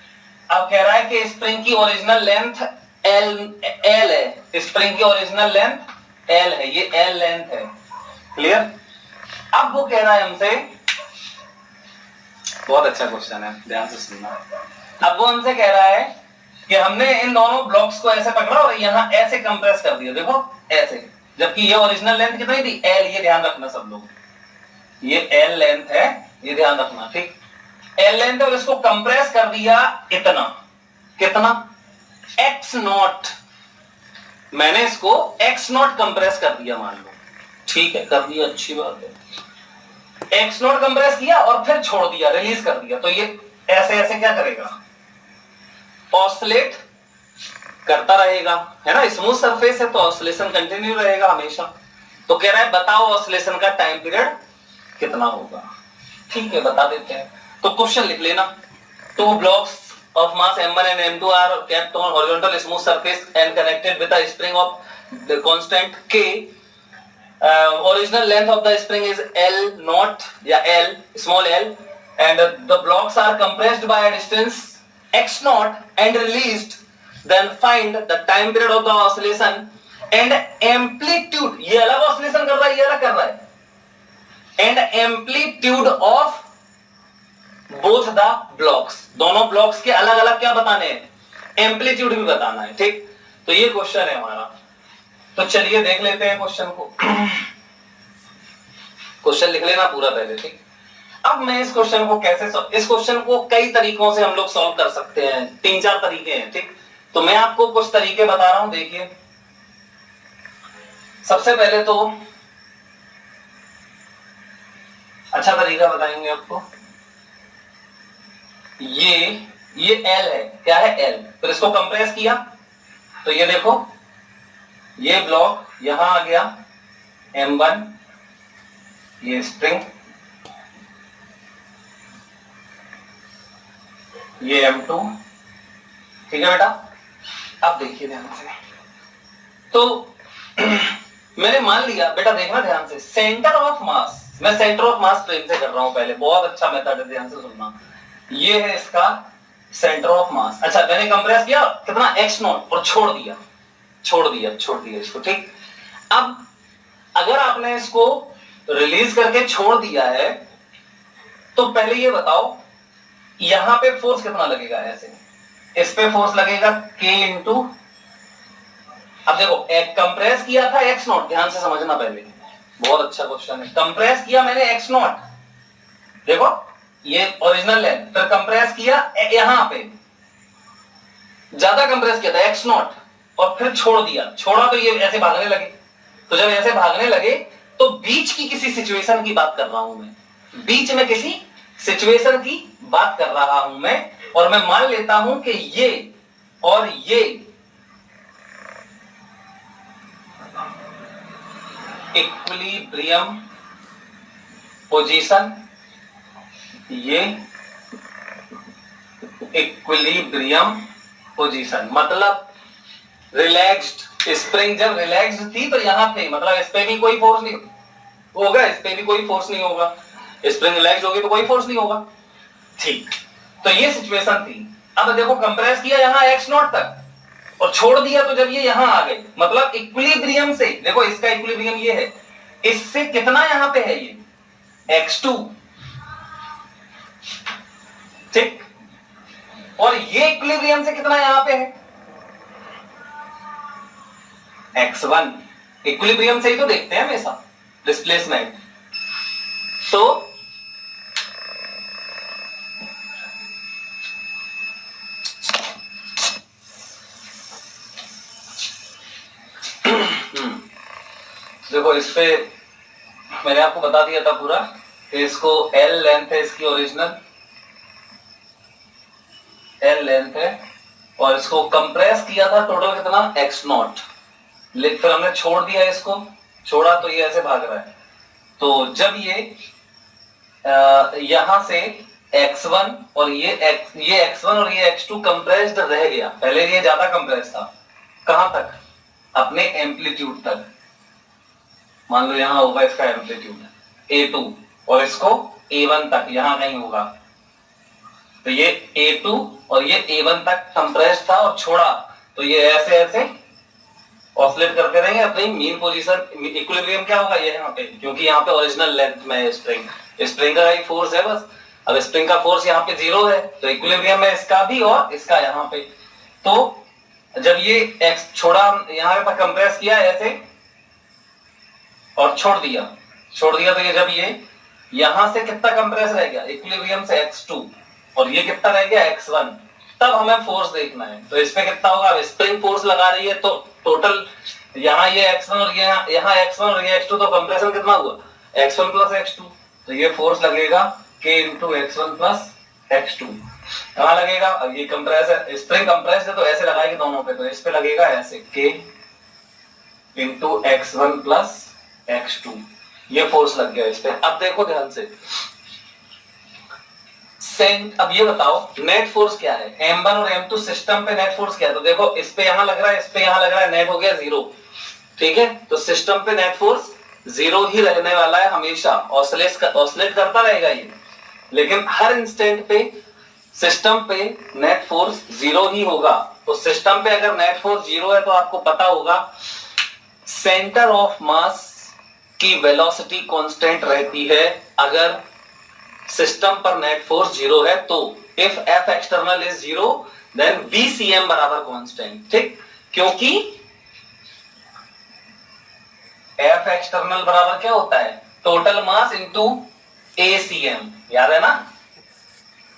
अब कह रहा है कि स्प्रिंग की ओरिजिनल लेंथ एल है, स्प्रिंग की ओरिजिनल लेंथ एल है, ये एल लेंथ है। क्लियर? अब वो कह रहा है हमसे, बहुत अच्छा क्वेश्चन है, ध्यान से सुनना। अब वो हमसे कह रहा है कि हमने इन दोनों ब्लॉक्स को ऐसे पकड़ा और यहां ऐसे कंप्रेस कर दिया, देखो ऐसे, जबकि ये ओरिजिनल लेंथ कितनी थी? एल। ये ध्यान रखना सब लोग, ये एल लेंथ है, ये ध्यान रखना। ठीक, एल लेंथ है और इसको कंप्रेस कर दिया इतना, कितना? X not. मैंने इसको एक्स नॉट कंप्रेस कर दिया, मान लो। ठीक है, कर दिया, अच्छी बात है। एक्स नॉट कंप्रेस किया और फिर छोड़ दिया, रिलीज कर दिया, तो ये ऐसे ऐसे क्या करेगा? ऑसिलेट करता रहेगा, है ना? स्मूथ सरफेस है तो ऑसिलेशन कंटिन्यू रहेगा हमेशा। तो कह रहा है बताओ ऑसिलेशन का टाइम पीरियड कितना होगा। ठीक है, बता देते हैं। तो क्वेश्चन लिख लेना। Two blocks of mass m1 and m2 are kept on horizontal smooth surface and connected with a spring of the constant k. Original length of the spring is L naught या L, small l, and the blocks are compressed by a distance x naught and released. Then find the time period of the oscillation and amplitude. ये अलग oscillation कर रहा है, ये अलग कर रहा है. And amplitude of both the blocks. दोनों ब्लॉक्स के अलग अलग क्या बताने हैं? एम्पलीट्यूड भी बताना है। ठीक, तो ये क्वेश्चन है हमारा। तो चलिए देख लेते हैं क्वेश्चन को। क्वेश्चन लिख लेना पूरा पहले। ठीक, अब मैं इस क्वेश्चन को कैसे इस क्वेश्चन को कई तरीकों से हम लोग सॉल्व कर सकते हैं, 3-4 तरीके हैं। ठीक, तो मैं आपको कुछ तरीके बता रहा हूं, देखिए। सबसे पहले तो अच्छा तरीका बताएंगे आपको। ये L है, क्या है? L। फिर इसको कंप्रेस किया तो ये देखो, ये ब्लॉक यहां आ गया M1, ये स्प्रिंग, ये M2। ठीक है बेटा, अब देखिए ध्यान से। तो मैंने मान लिया, बेटा देखना ध्यान से, सेंटर ऑफ मास, मैं सेंटर ऑफ मास फ्रेम से कर रहा हूं पहले, बहुत अच्छा मेथड है, ध्यान से सुनना। ये है इसका सेंटर ऑफ मास। अच्छा, मैंने कंप्रेस किया कितना? एक्स नॉट, और छोड़ दिया इसको। ठीक, अब अगर आपने इसको रिलीज करके छोड़ दिया है तो पहले ये बताओ यहां पे फोर्स कितना लगेगा? ऐसे इस पे फोर्स लगेगा K इंटू, अब देखो कंप्रेस किया था एक्स नॉट, ध्यान से समझना पहले, बहुत अच्छा क्वेश्चन है। कंप्रेस किया मैंने एक्स नॉट, देखो ये ओरिजिनल लेंथ, फिर कंप्रेस किया यहां पे, ज्यादा कंप्रेस किया था एक्स नॉट, और फिर छोड़ा तो ये ऐसे भागने लगे। तो जब ऐसे भागने लगे तो बीच की किसी सिचुएशन की बात कर रहा हूं मैं, बीच में किसी सिचुएशन की बात कर रहा हूं मैं, और मैं मान लेता हूं कि ये और ये इक्विलिब्रियम पोजीशन, ये इक्विलिब्रियम पोजीशन, मतलब रिलैक्स्ड स्प्रिंग जब रिलैक्स्ड थी तो यहां पे, मतलब इस पे भी कोई फोर्स नहीं होगा, इस पे भी कोई फोर्स नहीं होगा, स्प्रिंग रिलैक्स्ड होगी तो कोई फोर्स नहीं होगा। ठीक, तो ये सिचुएशन थी। अब देखो कंप्रेस किया यहां एक्स नॉट तक और छोड़ दिया, तो जब ये यहां आ गए, मतलब इक्विलिब्रियम से, देखो इसका इक्विलिब्रियम ये है, इससे कितना यहां पे है? ये x2। ठीक, और ये इक्विलिब्रियम से कितना यहां पे है? x1। इक्विलिब्रियम से ही तो देखते हैं हमेशा डिस्प्लेसमेंट। तो देखो इस पे मैंने आपको बता दिया था पूरा इसको L लेंथ है इसकी ओरिजिनल, L लेंथ है, और इसको कंप्रेस किया था टोटल कितना x नॉट, लेकिन फिर हमने छोड़ दिया इसको, छोड़ा तो ये ऐसे भाग रहा है। तो जब ये यहां से x1 और ये x1 और ये x2 कंप्रेस्ड रह गया, पहले ये ज्यादा कंप्रेस था, कहां तक, अपने एम्पलीट्यूड तक, मान लो यहां होगा इसका एम्पलीट्यूड A2 और इसको A1 तक यहां कहीं होगा, तो ये A2 और ये A1 तक कंप्रेस्ड था और छोड़ा, तो ये ऐसे ऐसे ऑसिलेट करते रहेंगे अपनी मीन पोजीशन, इक्विलिब्रियम क्या होगा ये यहाँ पे, क्योंकि यहाँ पे ओरिजिनल लेंथ में स्प्रिंग, स्प्रिंग का ही फोर्स है बस, अब स्प्रिंग का फोर्स यहाँ पे 0 है, तो इक्विलिब्रियम में इसका भी और इसका यहाँ पे। तो जब ये एक्स छोड़ा, यहाँ पे कंप्रेस किया ऐसे और छोड़ दिया तो ये जब ये यहां से कितना कंप्रेस रह गया इक्विलिब्रियम से x2 और ये कितना रह गया x1, तब हमें फोर्स देखना है। तो इसमें कितना होगा, स्प्रिंग फोर्स लगा रही है, तो टोटल यहाँ ये x1 और यहाँ x1 और ये x2, तो कंप्रेशन कितना हुआ x1 प्लस x2, तो ये फोर्स लगेगा k into x1 plus x2, कहाँ लगेगा, अब ये कंप्रेस है, स्प्रिंग कंप्रेस है तो ऐसे लगाएंगे दोनों पे, तो इस पे लगेगा ऐसे k into x1 plus x2, ये फोर्स लग गया इस पे। अब देखो ध्यान से, अब ये बताओ नेट फोर्स क्या है, M1 और M2 सिस्टम पे नेट फोर्स क्या है, तो देखो इस पे यहां लग रहा है, इस पे यहां लग रहा है, नेट हो गया 0, ठीक है, तो सिस्टम पे नेट फोर्स 0 ही रहने वाला है हमेशा, ऑसिलेट करता रहेगा ये, लेकिन हर इंस्टेंट पे सिस्टम पे नेट फोर्स 0 ही होगा। तो सिस्टम पे अगर नेट फोर्स 0 है तो आपको पता होगा सेंटर ऑफ मास की वेलोसिटी कांस्टेंट रहती है अगर सिस्टम पर नेट फोर्स 0 है, तो if F external is 0 then VCM बराबर कांस्टेंट, ठीक, क्योंकि F एक्सटर्नल बराबर क्या होता है, टोटल मास इनटू ACM, याद है ना,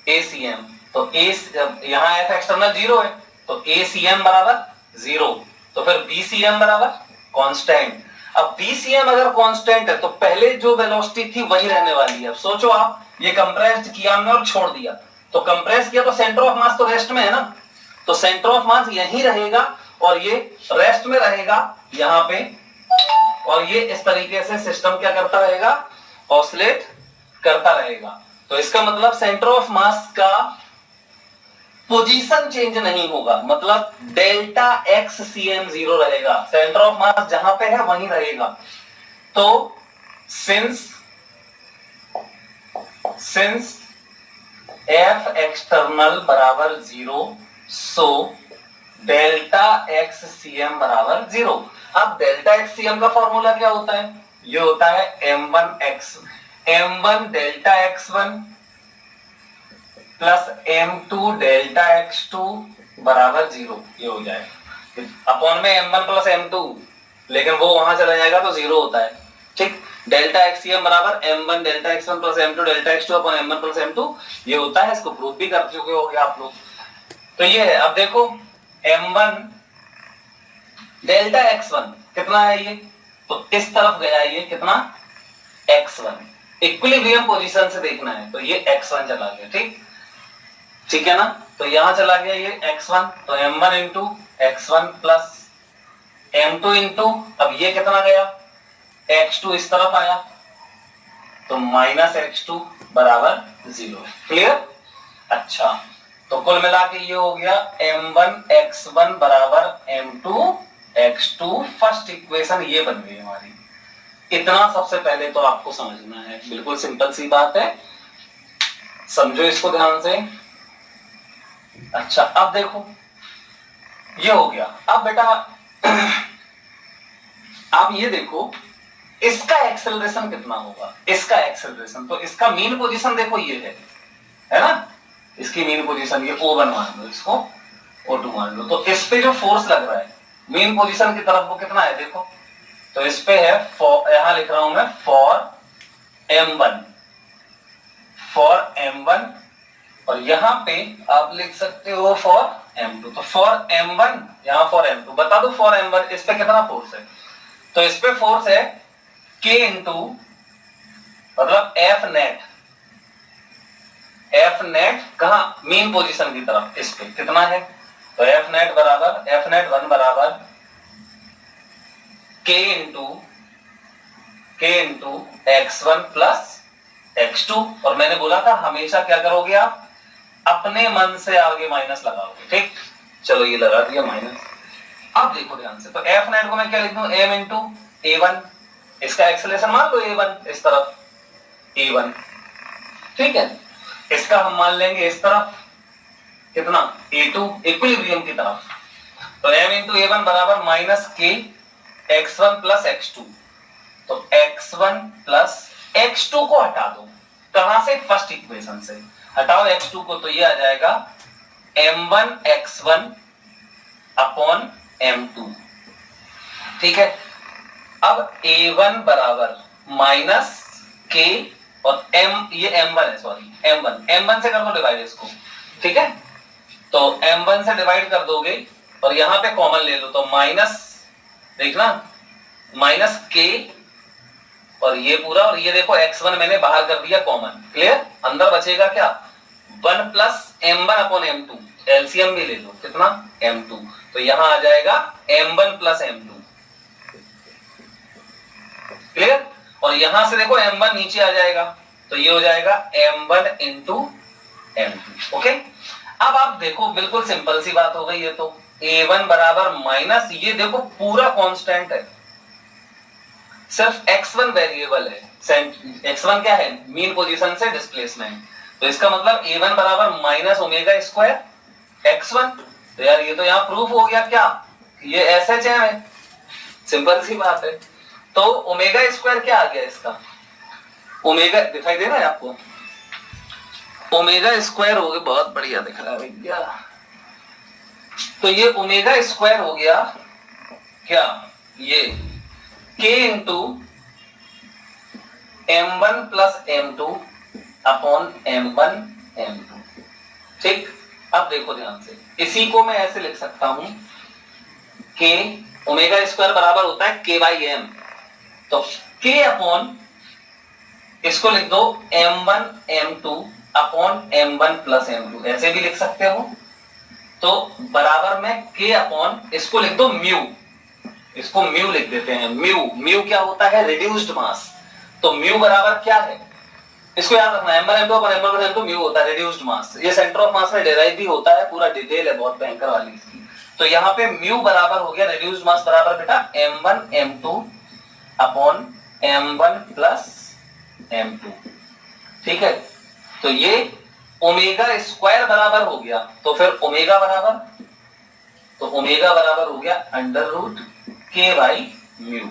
ACM, तो यहां F एक्सटर्नल 0 है तो ACM बराबर 0, तो फिर VCM बराबर कांस्टेंट। अब VCM अगर कांस्टेंट है तो पहले जो वेलोसिटी थी वही रहने वाली है। अब सोचो आप, ये कंप्रेस्ड किया हमने और छोड़ दिया, तो कंप्रेस किया तो सेंटर ऑफ मास तो रेस्ट में है ना, तो सेंटर ऑफ मास यहीं रहेगा और ये रेस्ट में रहेगा यहां पे, और ये इस तरीके से सिस्टम क्या करता रहेगा, ऑसिलेट करता रहेगा। तो इसका मतलब सेंटर ऑफ मास का पोजीशन चेंज नहीं होगा, मतलब डेल्टा एक्स CM 0 रहेगा, सेंटर ऑफ मास जहां पे है वहीं रहेगा। तो सिंस F एक्सटर्नल बराबर 0, सो डेल्टा एक्स CM बराबर 0। अब डेल्टा एक्स CM का फॉर्मूला क्या होता है, ये होता है M1 delta x1 plus M2 delta x2 बराबर 0, ये हो जाएगा अपॉन में M1 प्लस M2, लेकिन वो वहां चला जाएगा तो 0 होता है, ठीक, डेल्टा XCM बराबर M1 delta x1 plus M2 delta x2 upon M1 plus M2, ये होता है, इसको प्रूफ भी कर चुके होगे आप लोग। तो ये है, अब देखो M1 डेल्टा x1 कितना है ये, तो इस तरफ गया ये कितना x1, इक्विलिब्रियम पोजीशन से देखना है, तो ये x1 चला गया, ठीक है ना, तो यहां चला गया ये x1, तो M1 into x1 plus M2 into, अब ये कितना गया x2 इस तरफ आया, तो माइनस x2 बराबर 0, क्लियर। अच्छा, तो कुल मिला के ये हो गया M1 x1 बराबर M2 x2, फर्स्ट इक्वेशन ये बन गई हमारी। इतना सबसे पहले तो आपको समझना है, बिल्कुल सिंपल सी बात है, समझो इसको ध्यान से। अच्छा, अब देखो ये हो गया, अब बेटा आप ये देखो इसका एक्सेलरेशन कितना होगा, इसका एक्सेलरेशन, तो इसका मीन पोजीशन देखो ये है ना, इसकी मीन पोजीशन ये O1 मान लो, इसको O2 मान लो, तो इस पे जो फोर्स लग रहा है मीन पोजीशन की तरफ वो कितना है देखो, तो इस पे है, यहां लिख रहा हूं मैं फॉर M1 और यहां पे आप लिख सकते हो फॉर M2, तो फॉर M1 यहां फॉर M2, बता दो फॉर M1 इस पे कितना फोर्स है, तो इस पे फोर्स है K इंटू मतलब एफ नेट कहा मीन पोजीशन की तरफ, इस पे कितना है, तो एफ नेट वन बराबर के इंटू x1 प्लस x2। और मैंने बोला था हमेशा क्या करोगे आप, अपने मन से आगे माइनस लगाओगे, ठीक। चलो ये लगा दिया माइनस। अब देखो ध्यान से, तो एफ नेट को मैं क्या लिख दूं, m इंटू a1, इसका एक्सेलेरेशन मान लो a1, इस तरफ a1, ठीक है। इसका हम मान लेंगे इस तरफ कितना, a2, इक्विलिब्रियम की तरफ। तो m इंटू a1 बराबर minus k x1 plus x2। तो x1 प्लस x2 को हटा दो, कहां से, फर्स्ट इक्वेशन से हटाओ x2 को, तो ये आ जाएगा m1 x1 अपॉन m2, ठीक है। अब a1 बराबर माइनस k और m, ये m1 है, सॉरी m1 से कर दो डिवाइड इसको, ठीक है। तो m1 से डिवाइड कर दोगे और यहां पे कॉमन ले लो, तो माइनस, देखना माइनस k और ये पूरा, और ये देखो x1 मैंने बाहर कर दिया कॉमन, क्लियर। अंदर बचेगा क्या, 1 plus m1 upon m2, LCM भी ले लो, कितना m2, तो यहां आ जाएगा m1 प्लस m2, क्लियर। और यहां से देखो m1 नीचे आ जाएगा, तो ये हो जाएगा m1 इंटू m2, ओके। अब आप देखो बिल्कुल सिंपल सी बात हो गई, ये तो a1 बराबर माइनस, ये देखो पूरा कांस्टेंट है, सिर्फ x1 वेरिएबल है, x1 क्या है, मीन पोजीशन से डिस्प्लेसमेंट, तो इसका मतलब a1 बराबर माइनस ओमेगा स्क्वायर x1। तो यार ये तो यहाँ प्रूफ हो गया क्या, ये SHM है, सिंपल सी बात है। तो ओमेगा स्क्वायर क्या आ गया इसका, ओमेगा दिखाई दे रहा है आपको, ओमेगा स्क्वायर हो गया, बहुत बढ़िया दिख रहा है भैया। तो ये ओमेगा स्क्वायर हो गया क्या, ये k into m1 plus m2 upon m1 m2, ठीक। अब देखो ध्यान से, इसी को मैं ऐसे लिख सकता हूं, k ओमेगा स्क्वायर बराबर होता है k बाई m, तो k अपॉन इसको लिख दो m1 m2 upon m1 plus m2, ऐसे भी लिख सकते हो। तो बराबर में k अपॉन इसको लिख दो म्यू, इसको म्यू लिख देते हैं, म्यू क्या होता है, रिड्यूस्ड मास। तो म्यू बराबर क्या है, इसको याद रखना, m1 m2 upon m1 plus m2 mu होता है रिड्यूस्ड मास, ये सेंटर ऑफ मास में डेराइव भी होता है, पूरा डिटेल है बहुत भयंकर वाली इसकी। तो यहाँ पे म्यू बराबर हो गया रिड्यूस्ड मास बराबर बेटा m1 m2 upon m1 plus m2, ठीक है। तो ये ओमेगा स्क्वायर बराबर हो गया, तो फिर ओमेगा बराबर हो गया under root k by mu.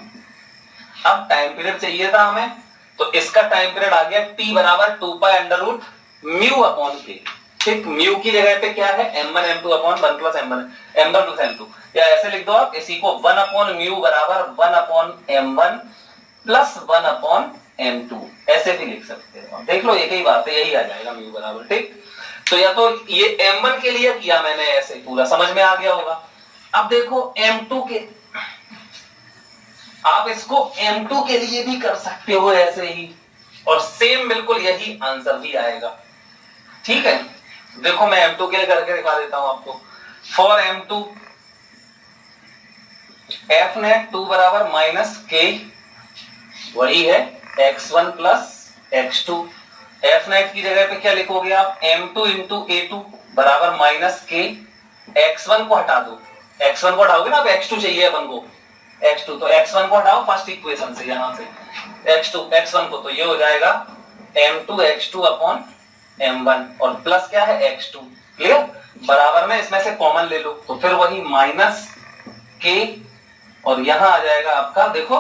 अब टाइम पीरियड चाहिए था हमें, तो इसका टाइम पीरियड आ गया t बराबर 2 pi under root mu upon k, ठीक। म्यू की जगह पे क्या है, m1 m2 upon 1 plus m1 plus m2, या ऐसे लिख दो आप इसी को, 1 अपॉन म्यू बराबर 1 upon m1 plus 1 upon m2, ऐसे भी लिख सकते हो, देख लो एक ही बात है, यही आ जाएगा म्यू बराबर, ठीक। तो या तो ये m1 के लिए किया मैंने ऐसे, पूरा समझ में आ गया होगा। अब देखो m2 के, आप इसको m2 के लिए भी कर सकते हो ऐसे ही, और सेम बिल्कुल यही आंसर भी आएगा, ठीक है। देखो मैं m2 के लिए करके दिखा देता हूं आपको। फॉर m2 f नेट 2 बराबर माइनस k, वही है x1 plus x2। f net की जगह पे क्या लिखोगे आप, m2 इंटू a2 बराबर माइनस k, x1 को हटा दो, x1 को हटाओगे ना, अब x2 चाहिए अपन को, x2, तो x1 को हटाओ फर्स्ट इक्वेशन से, यहां से x1 को, तो ये हो जाएगा m2 x2 अपॉन m1 और प्लस क्या है x2, क्लियर। बराबर में इसमें से कॉमन ले लो, तो फिर वही माइनस k और यहां आ जाएगा आपका, देखो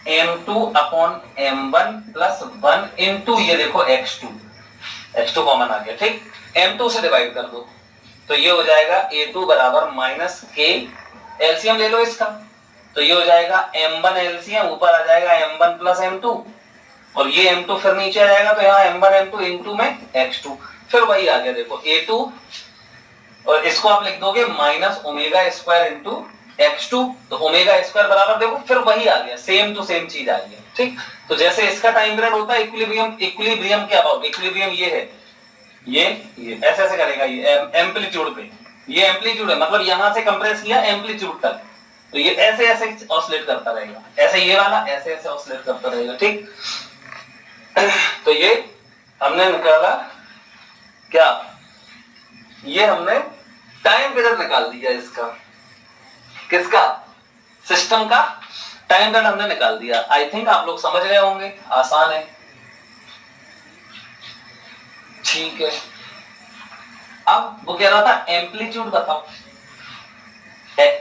m2 upon m1 plus 1 into ये देखो x2 कॉमन आ गया, ठीक। m2 से डिवाइड कर दो, तो ये हो जाएगा a2 बराबर माइनस k, एलसीएम ले लो इसका, तो ये हो जाएगा m1 एलसीएम, ऊपर आ जाएगा m1 प्लस m2 और ये m2 फिर नीचे आ जाएगा, तो यहाँ m1 m2 इंटू में x2, फिर वही आ गया देखो a2, और इसको आप लिख दोगे minus omega square into x2, तो ओमेगा स्क्वायर बराबर देखो फिर वही आ गया, सेम टू सेम चीज आ गया, ठीक, तो जैसे इसका टाइम पीरियड होता है इक्विलिब्रियम, इक्विलिब्रियम के अबाउट, इक्विलिब्रियम ये है, ये ऐसे ऐसे करेगा, ये एम्पलीट्यूड पे, ये एम्पलीट्यूड है, मतलब यहां से कंप्रेस किया एम्पलीट्यूड तक, तो ये ऐसे ऐसे ऑसिलेट करता रहेगा, ऐसे ये वाला ऐसे ऐसे ऑसिलेट करता रहेगा। ठीक, तो ये हमने निकाला क्या, ये हमने टाइम पीरियड निकाल दिया इसका, किसका, सिस्टम का टाइम पीरियड हमने निकाल दिया। आई थिंक आप लोग समझ गए होंगे, आसान है। ठीक है, अब वो कह रहा था एम्पलीट्यूड बताओ,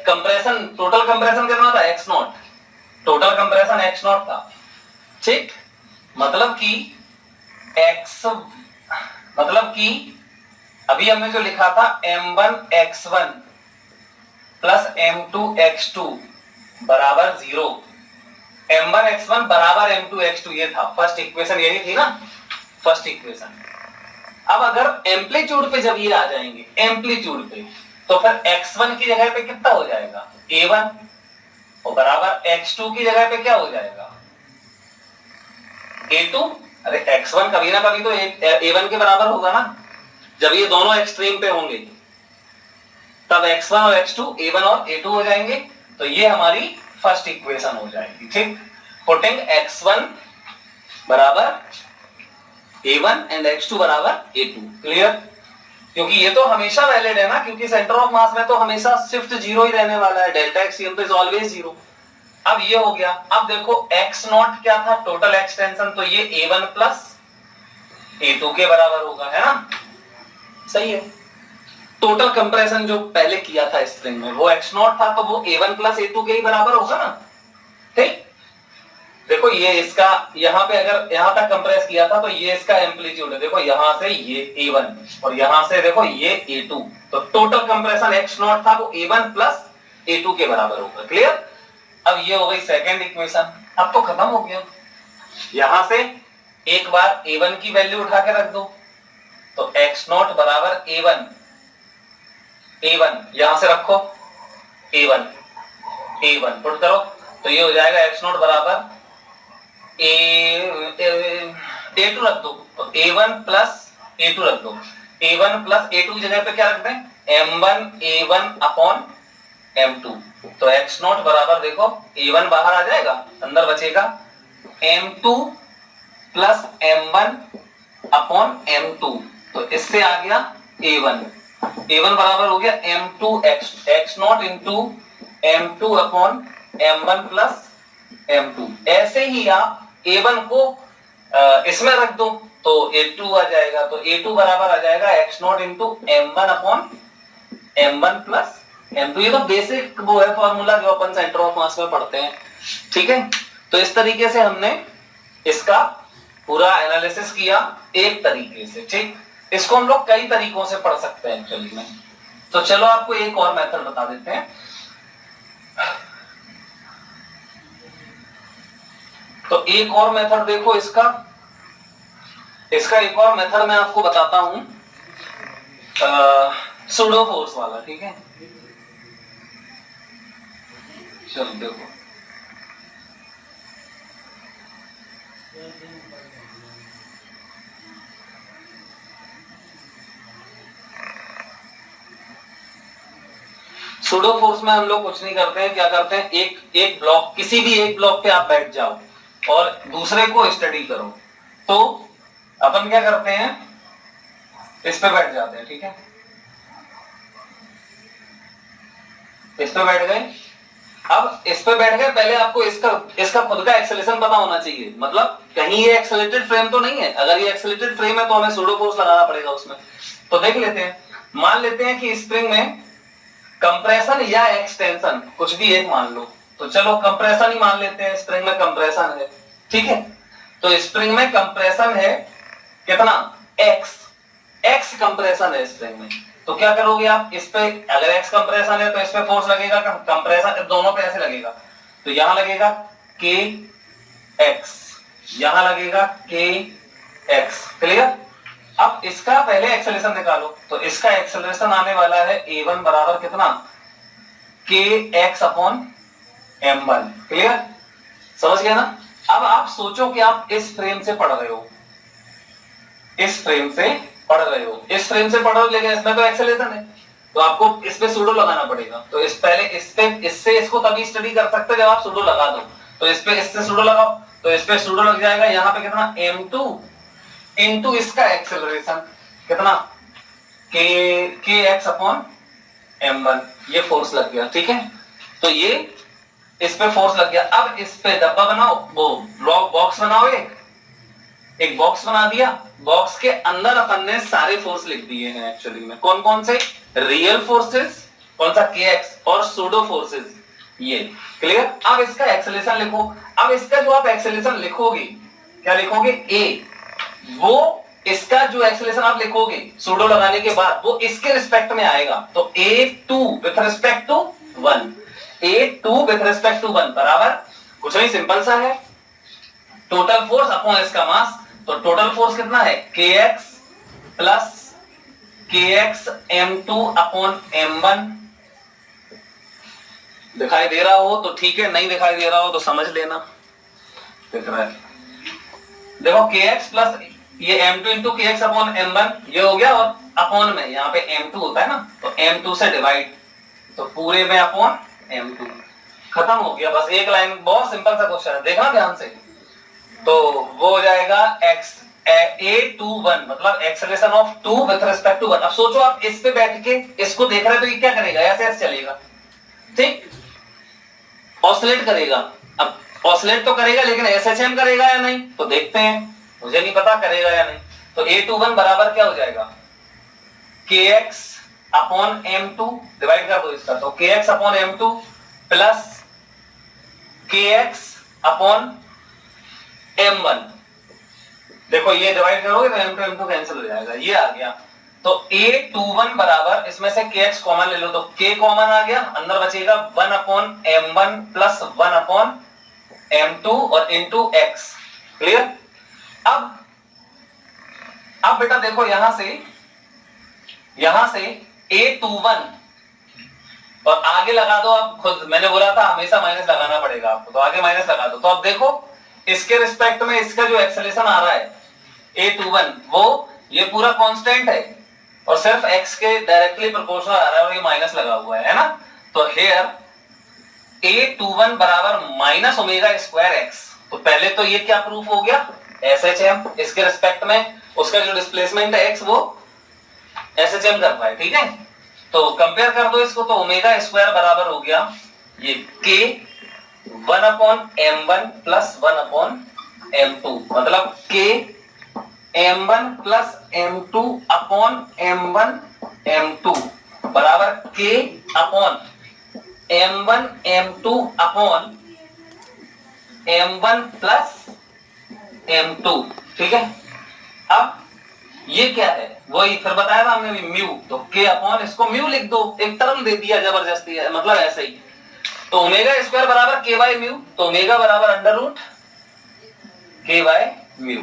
कंप्रेशन, टोटल कंप्रेशन कितना था, x not, total compression x not था। ठीक, मतलब कि एक्स, मतलब कि अभी हमने जो लिखा था m1 x1 plus m2 x2 बराबर 0, m1 x1 बराबर m2 x2, ये था फर्स्ट इक्वेशन, यही थी ना फर्स्ट इक्वेशन। अब अगर एम्पलीट्यूड पे जब ये आ जाएंगे एम्पलीट्यूड पे, तो फिर x1 की जगह पे कितना हो जाएगा, a1, और बराबर x2 की जगह पे क्या हो जाएगा, a2। अरे x1 कभी ना कभी तो a1 के बराबर होगा ना, जब ये दोनों एक्सट्रीम पे होंगे तब x1 और x2 a1 और a2 हो जाएंगे, तो ये हमारी फर्स्ट इक्वेशन हो जाएगी। ठीक, पुटिंग x1 बराबर a1 एंड x2 बराबर a2, क्लियर। क्योंकि ये तो हमेशा वैलिड है ना, क्योंकि सेंटर ऑफ मास में तो हमेशा शिफ्ट जीरो ही रहने वाला है, डेल्टा एक्सियम तो इज ऑलवेज जीरो। अब ये हो गया, अब देखो x नॉट क्या था, टोटल एक्सटेंशन, तो ये a1 प्लस a2 के बराबर होगा, है ना, सही है। टोटल कंप्रेशन जो पहले किया था स्प्रिंग में वो x नॉट था, तो वो a1 प्लस a2 के ही बराबर होगा ना। ठीक, देखो ये इसका यहां पे अगर यहां तक कंप्रेस किया था तो ये इसका एम्पलीट्यूड है, देखो यहां से ये a1 और यहां से देखो ये a2, तो टोटल कंप्रेशन x नॉट था वो a1 प्लस a2 के बराबर होगा, क्लियर। अब ये हो गई सेकंड इक्वेशन, अब तो खत्म हो गया, यहां से एक बार a1 की वैल्यू उठा के रख दो, तो x नॉट बराबर a1, a1 यहां से रखो, a1 पुट करो, तो ये हो जाएगा x नॉट बराबर a2 रख दो, तो a1 प्लस a2 रख दो, a1 प्लस a2 की जगह पे क्या रख दें, m1 a1 अपॉन m2, तो x नॉट बराबर देखो a1 बाहर आ जाएगा, अंदर बचेगा m2 plus m1 upon m2, तो इससे आ गया a1 बराबर हो गया m2 x not into m2 upon m1 plus m2। ऐसे ही आप a1 को इसमें रख दो तो a2 आ जाएगा, तो a2 बराबर आ जाएगा x not into m1 upon m1 plus m2। ये तो बेसिक वो है फॉर्मूला जो अपन सेंटर ऑफ मास में पढ़ते हैं, ठीक है। तो इस तरीके से हमने इसका पूरा एनालिसिस किया एक तरीके से, ठीक। इसको हम लोग कई तरीकों से पढ़ सकते हैं एक्चुअली में, तो चलो आपको एक और मेथड बता देते हैं। तो एक और मेथड देखो, इसका एक और मेथड मैं आपको बताता हूं, सूडो फोर्स वाला, ठीक है। चलो देखो, सूडो फोर्स में हम लोग कुछ नहीं करते हैं, क्या करते हैं, एक ब्लॉक, किसी भी एक ब्लॉक पे आप बैठ जाओ और दूसरे को स्टडी करो, तो अपन क्या करते हैं, इस पे बैठ जाते हैं, ठीक है। इस पे बैठ गए, अब इस पे बैठ गए, पहले आपको इसका खुद का एक्सेलरेशन पता होना चाहिए, मतलब कहीं ये एक्सेलरेटेड फ्रेम तो नहीं है। अगर ये एक्सेलरेटेड फ्रेम है तो हमें सूडो फोर्स लगाना पड़ेगा उसमें। तो देख लेते हैं, मान लेते हैं कि स्प्रिंग में कंप्रेशन या एक्सटेंशन कुछ भी एक मान लो, तो चलो कंप्रेशन ही मान लेते हैं, स्प्रिंग में कंप्रेशन है, ठीक है। तो स्प्रिंग में कंप्रेशन है कितना, एक्स कंप्रेशन है स्प्रिंग में, तो क्या करोगे आप, इस पे अगर एक्स कंप्रेशन है तो इस पे फोर्स लगेगा, कंप्रेशन दोनों पे ऐसे लगेगा, तो यहां लगेगा के एक्स, यहां लगेगा के एक्स, क्लियर। अब इसका पहले एक्सेलरेशन निकालो, तो इसका एक्सेलरेशन आने वाला है a1 बराबर कितना, के एक्स अपॉन m1, क्लियर, समझ गया ना। अब आप सोचो कि आप इस फ्रेम से पढ़ रहे हो, इस फ्रेम से पढ़ रहे हो, इस फ्रेम से पढ़ रहे हो, लेकिन इसमें तो एक्सेलरेशन है, तो आपको इस पे सूडो लगाना पड़ेगा। तो इस पहले इस पे इससे इसको तभी स्टडी कर सकते जब आप सूडो लगा दो। तो इस पे इससे सूडो लगाओ, तो इस पे सूडो लग जाएगा। यहाँ पे कितना m2 इनटू इसका एक्सेलरेशन कितना kx अपॉन m1, ये फोर्स लग गया। ठीक है, तो ये इस पे फोर्स लग गया। अब इस पे डब्बा बनाओ, वो बॉक्स बनाओ, एक बॉक्स बना दिया। बॉक्स के अंदर अपन ने सारे फोर्स लिख दिए हैं एक्चुअली में। कौन कौन से? रियल फोर्सेस, कौन सा kx, और सूडो फोर्सेस, ये क्लियर। अब इसका एक्सेलरेशन लिखो। अब इसका जो आप एक्सेलरेशन लिखोगे, क्या लिखोगे? a, वो इसका जो एक्सेलरेशन आप लिखोगे सूडो लगाने के बाद, वो इसके रिस्पेक्ट में आएगा। तो a2 with respect to 1, a2 with respect to 1 बराबर कुछ नहीं, सिंपल सा है, टोटल फोर्स अपॉन इसका मास। तो टोटल फोर्स कितना है? kx plus kx m2 upon m1। दिखाई दे रहा हो तो ठीक है, नहीं दिखाई दे रहा हो तो समझ लेना। दिख रहा है, देखो kx प्लस ये m2 into kx upon m1, ये हो गया। और अपॉन में यहाँ पे m2 होता है ना, तो m2 से डिवाइड, तो पूरे में अपॉन m2, खत्म हो गया। बस एक लाइन, बहुत सिंपल सा क्वेश्चन है, देखना ध्यान से। तो वो हो जाएगा x a21 मतलब acceleration of 2 with respect to 1। अब सोचो आप इस पे बैठ के इसको देख रहे हो, तो ये क्या करेगा? ऐसे ऐसे चलेगा, ठीक, ऑसिलेट करेगा। अब ऑसिलेट तो करेगा, लेकिन एसएचएम करेगा या नहीं, तो देखते हैं, मुझे नहीं पता करेगा या नहीं। तो a21 बराबर क्या हो जाएगा? kx अपॉन m2, डिवाइड कर दो इसका, तो kx upon m2 plus kx upon m1। देखो ये डिवाइड करोगे तो m2 m2 कैंसिल हो जाएगा, ये आ गया। तो a21 बराबर, इसमें से kx कॉमन ले लो, तो k कॉमन आ गया, अंदर बचेगा 1 upon m1 plus 1 upon m2 और इंटू x। क्लियर। अब बेटा देखो यहां से a21 और आगे लगा दो। आप खुद, मैंने बोला था हमेशा माइनस लगाना पड़ेगा आपको, तो आगे माइनस लगा दो। तो अब देखो इसके रिस्पेक्ट में इसका जो एक्सेलरेशन आ रहा है a21, वो ये पूरा कांस्टेंट है और सिर्फ x के डायरेक्टली प्रोपोर्शनल आ रहा है, और ये माइनस लगा हुआ है ना। तो हियर a21 बराबर माइनस ओमेगा स्क्वायर x। तो पहले तो ये क्या प्रूफ हो गया? SHM, इसके रिस्पेक्ट में उसका जो डिस्प्लेसमेंट है x, वो SHM कर पाए। ठीक है, तो कंपेयर कर दो इसको, तो ओमेगा स्क्वायर बराबर हो गया ये k 1 upon m1 plus 1 upon m2, मतलब k m1 plus m2 upon m1 m2 बराबर k upon m1 m2 upon m1 plus m2। ठीक है, अब ये क्या है? वही फिर बताया था हमने भी, म्यू। तो k अपॉन, इसको म्यू लिख दो, एक टर्म दे दिया जबरदस्ती है, मतलब ऐसे ही। तो ओमेगा स्क्वायर बराबर k बाय म्यू, तो ओमेगा बराबर under root k by mu,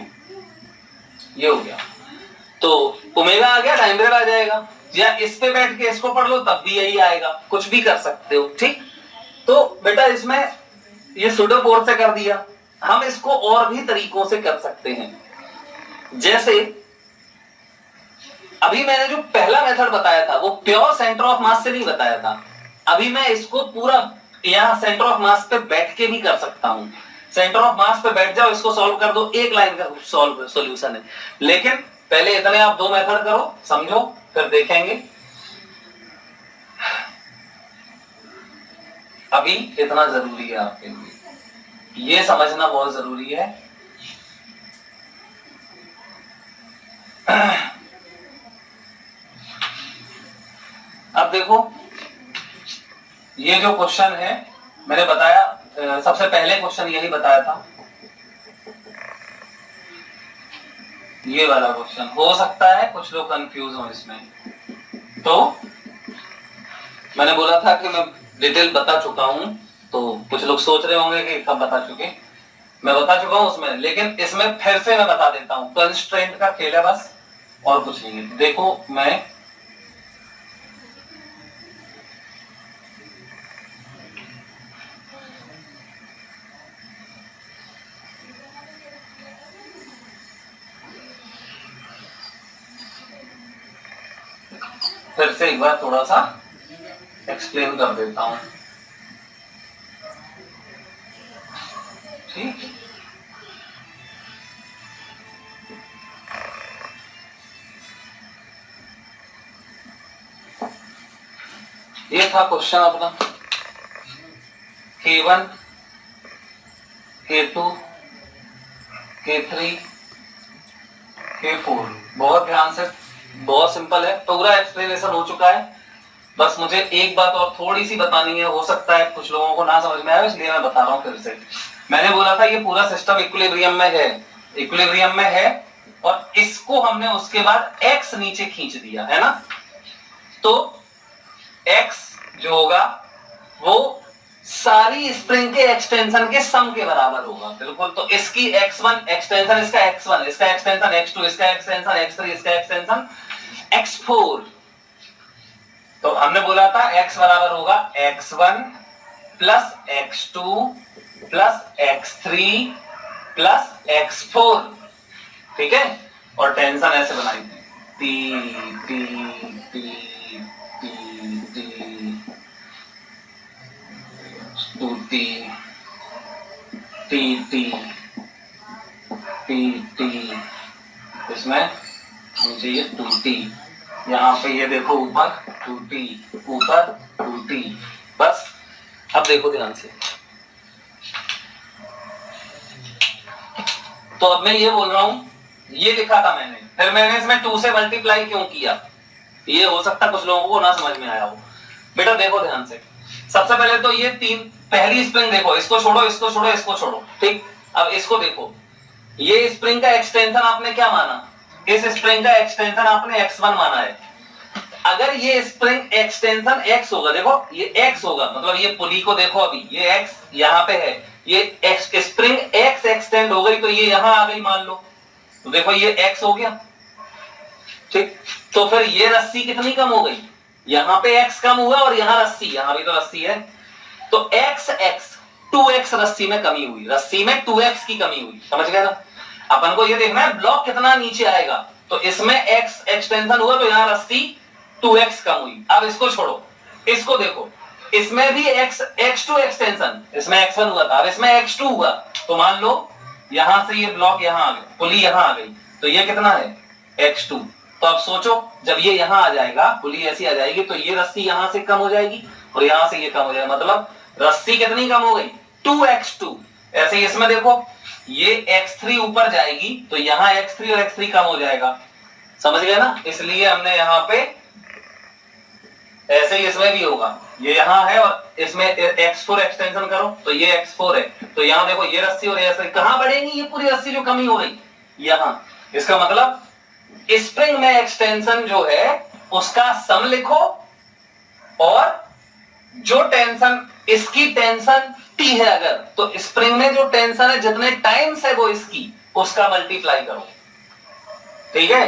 ये हो गया। तो ओमेगा आ गया, टाइम पीरियड आ जाएगा, या इस पे बैठ के इसको पढ़ लो तब भी यही आएगा, कुछ भी कर सकते हो। ठीक, तो बेटा इसमें ये सूडो फोर्स से कर दिया, हम इसको और भी तरीकों से कर सकते हैं। जैसे अभी मैंने जो पहला मेथड बताया था वो प्योर सेंटर ऑफ मास से नहीं बताया था, अभी मैं इसको पूरा यहां सेंटर ऑफ मास पे बैठ के भी कर सकता हूं। सेंटर ऑफ मास पे बैठ जाओ, इसको सॉल्व कर दो, एक लाइन का सॉल्यूशन है। लेकिन पहले इतने आप दो मेथड करो, समझो, फिर देखेंगे। अभी इतना जरूरी है आपके लिए, ये समझना बहुत जरूरी है। अब देखो ये जो क्वेश्चन है मैंने बताया, सबसे पहले क्वेश्चन यही बताया था, ये वाला क्वेश्चन। हो सकता है कुछ लोग कंफ्यूज हो इसमें, तो मैंने बोला था कि मैं डिटेल बता चुका हूं, तो कुछ लोग सोच रहे होंगे कि कब बता चुके। मैं बता चुका हूं उसमें, लेकिन इसमें फिर से मैं बता देता हूं। कंस्ट्रेंट का खेल है बस, और कुछ नहीं है। देखो मैं से एक बार थोड़ा सा एक्सप्लेन कर देता हूं, ठीक। ये था क्वेश्चन अपना K1, K2, K3, K4। बहुत ध्यान से, बहुत सिंपल है, पूरा एक्सप्लेनेशन हो चुका है। बस मुझे एक बात और थोड़ी सी बतानी है, हो सकता है कुछ लोगों को ना समझ में आए, इसलिए मैं बता रहा हूं फिर से। मैंने बोला था ये पूरा सिस्टम इक्विलिब्रियम में है, इक्विलिब्रियम में है, और इसको हमने उसके बाद x नीचे खींच दिया है ना, तो x जो होगा वो सारी स्प्रिंग के एक्सटेंशन के सम के बराबर होगा, बिल्कुल। तो इसकी x1 एक्सटेंशन, इसका x1, इसका एक्सटेंशन x2, इसका एक्सटेंशन x3, इसका एक्सटेंशन x4। तो हमने बोला था x बराबर होगा x1 plus x2 plus x3 plus x4, ठीक है। और टेंशन ऐसे बनाई टी टी टी टी टी टू टी टी टी टी टी, इसमें नीचे ये टू टी, यहाँ पे ये देखो ऊपर टू टी, ऊपर टू टी। बस अब देखो ध्यान से, तो अब मैं ये बोल रहा हूं, ये लिखा था मैंने, फिर मैंने इसमें 2 से मल्टीप्लाई क्यों किया, ये हो सकता कुछ लोगों को ना समझ में आया हो। बेटा देखो ध्यान से, सबसे पहले तो ये तीन, पहली स्प्रिंग देखो, इसको छोड़ो, इसको छोड़ो, इसको छोड़ो, ठीक। अब इसको देखो, ये स्प्रिंग का एक्सटेंशन आपने क्या माना, इस स्प्रिंग का एक्सटेंशन आपने x1 माना है। अगर ये स्प्रिंग एक्सटेंशन x होगा, देखो ये x होगा, मतलब ये पुली को देखो, अभी ये x यहाँ पे है, ये स्प्रिंग x एक्सटेंड हो गई, तो ये यहां आ गई मान लो, तो देखो ये x हो गया, ठीक। तो फिर ये रस्सी कितनी कम हो गई, यहां पे x कम हुआ, और यहां रस्सी, यहां भी तो रस्सी है, तो x 2x रस्सी में कमी हुई, रस्सी में 2x की कमी हुई, समझ गए ना। अपन को ये देखना है ब्लॉक कितना नीचे आएगा, तो इसमें x एक्सटेंशन हुआ, तो यहां रस्सी 2x कम हुई। अब इसको छोड़ो, इसको देखो, इसमें भी x2 एक्सटेंशन, इसमें x1 हुआ था, अब इसमें x2 हुआ, तो मान लो यहां से ये ब्लॉक यहां आ गया, पुली यहां आ गई, तो ये कितना है x2। तो अब सोचो, जब ये यहां आ जाएगा, पुली ऐसी आ जाएगी, तो ये रस्सी यहां से कम हो जाएगी, और यहां से ये कम हो जाएगा, मतलब रस्सी कितनी कम हो गई 2x2। ऐसे इसमें देखो, ये x3 ऊपर जाएगी, तो यहां x3 और x3 कम हो जाएगा, समझ गए ना। इसलिए हमने यहां पे, ऐसे ही इसमें भी होगा, ये यहां है और इसमें x4 एक्सटेंशन करो, तो ये x4 है, तो यहां देखो ये रस्सी और ये रस्सी कहां बढ़ेगी, ये पूरी रस्सी जो कमी हो गई यहां। इसका मतलब स्प्रिंग में एक्सटेंशन जो है उसका सम लिखो, और जो टेंशन, इसकी टेंशन T है अगर, तो स्प्रिंग में जो टेंशन है जितने टाइम्स है वो इसकी, उसका मल्टीप्लाई करो, ठीक है।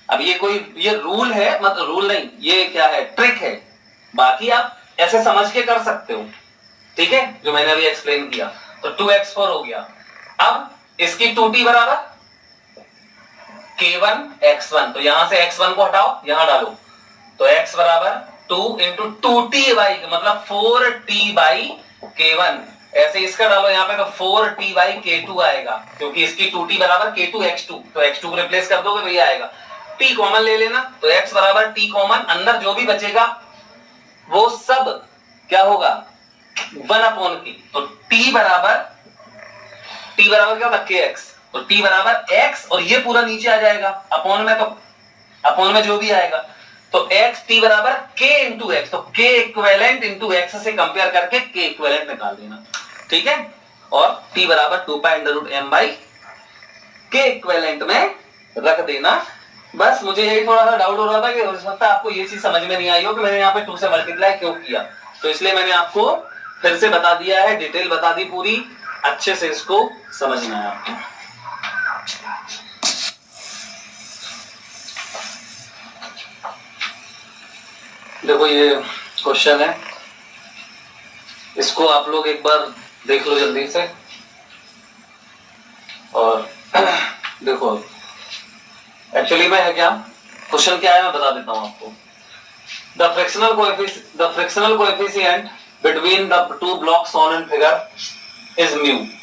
अब ये कोई, ये रूल है, मतलब रूल नहीं, ये क्या है, ट्रिक है, बाकी आप ऐसे समझ के कर सकते हो, ठीक है, जो मैंने अभी एक्सप्लेन किया। तो 2x4 हो गया। अब इसकी 2t बराबर K1 x1, तो यहां से x1 को हटाओ, यहां डालो, तो x बराबर 2 इंटू 2t बाई, मतलब 4t बाई K1, ऐसे इसका डालो यहां पे, तो 4t बाई K2 आएगा, क्योंकि इसकी 2t बराबर K2 x2, तो x2 को रिप्लेस कर दोगे भैया आएगा, t कॉमन ले लेना, तो x बराबर t कॉमन, अंदर जो भी बचेगा वो सब क्या होगा 1/k, तो t बराबर क्या होगा kx, तो t बराबर x, और ये पूरा नीचे आ जाएगा अपॉन में, तो अपॉन में जो भी आएगा, तो x t बराबर k इंटू x, तो k इक्विवेलेंट इंटू x से कंपेयर करके k इक्विवेलेंट निकाल देना, ठीक है। और t बराबर 2 pi under root m by k equivalent में रख देना। बस मुझे यही थोड़ा सा डाउट हो रहा था कि हो सकता है आपको ये चीज समझ में नहीं आई हो कि मैंने यहाँ पे 2 से मल्टीप्लाई क्यों किया, तो इसलिए मैंने आपको फिर से बता दिया है, डिटेल बता दी पूरी, अच्छे से इसको समझना है आपको। देखो ये क्वेश्चन है, इसको आप लोग एक बार देख लो जल्दी से, और देखो एक्चुअली में है क्या, क्वेश्चन क्या है मैं बता देता हूं आपको। The frictional coefficient between the two blocks shown in figure is mu.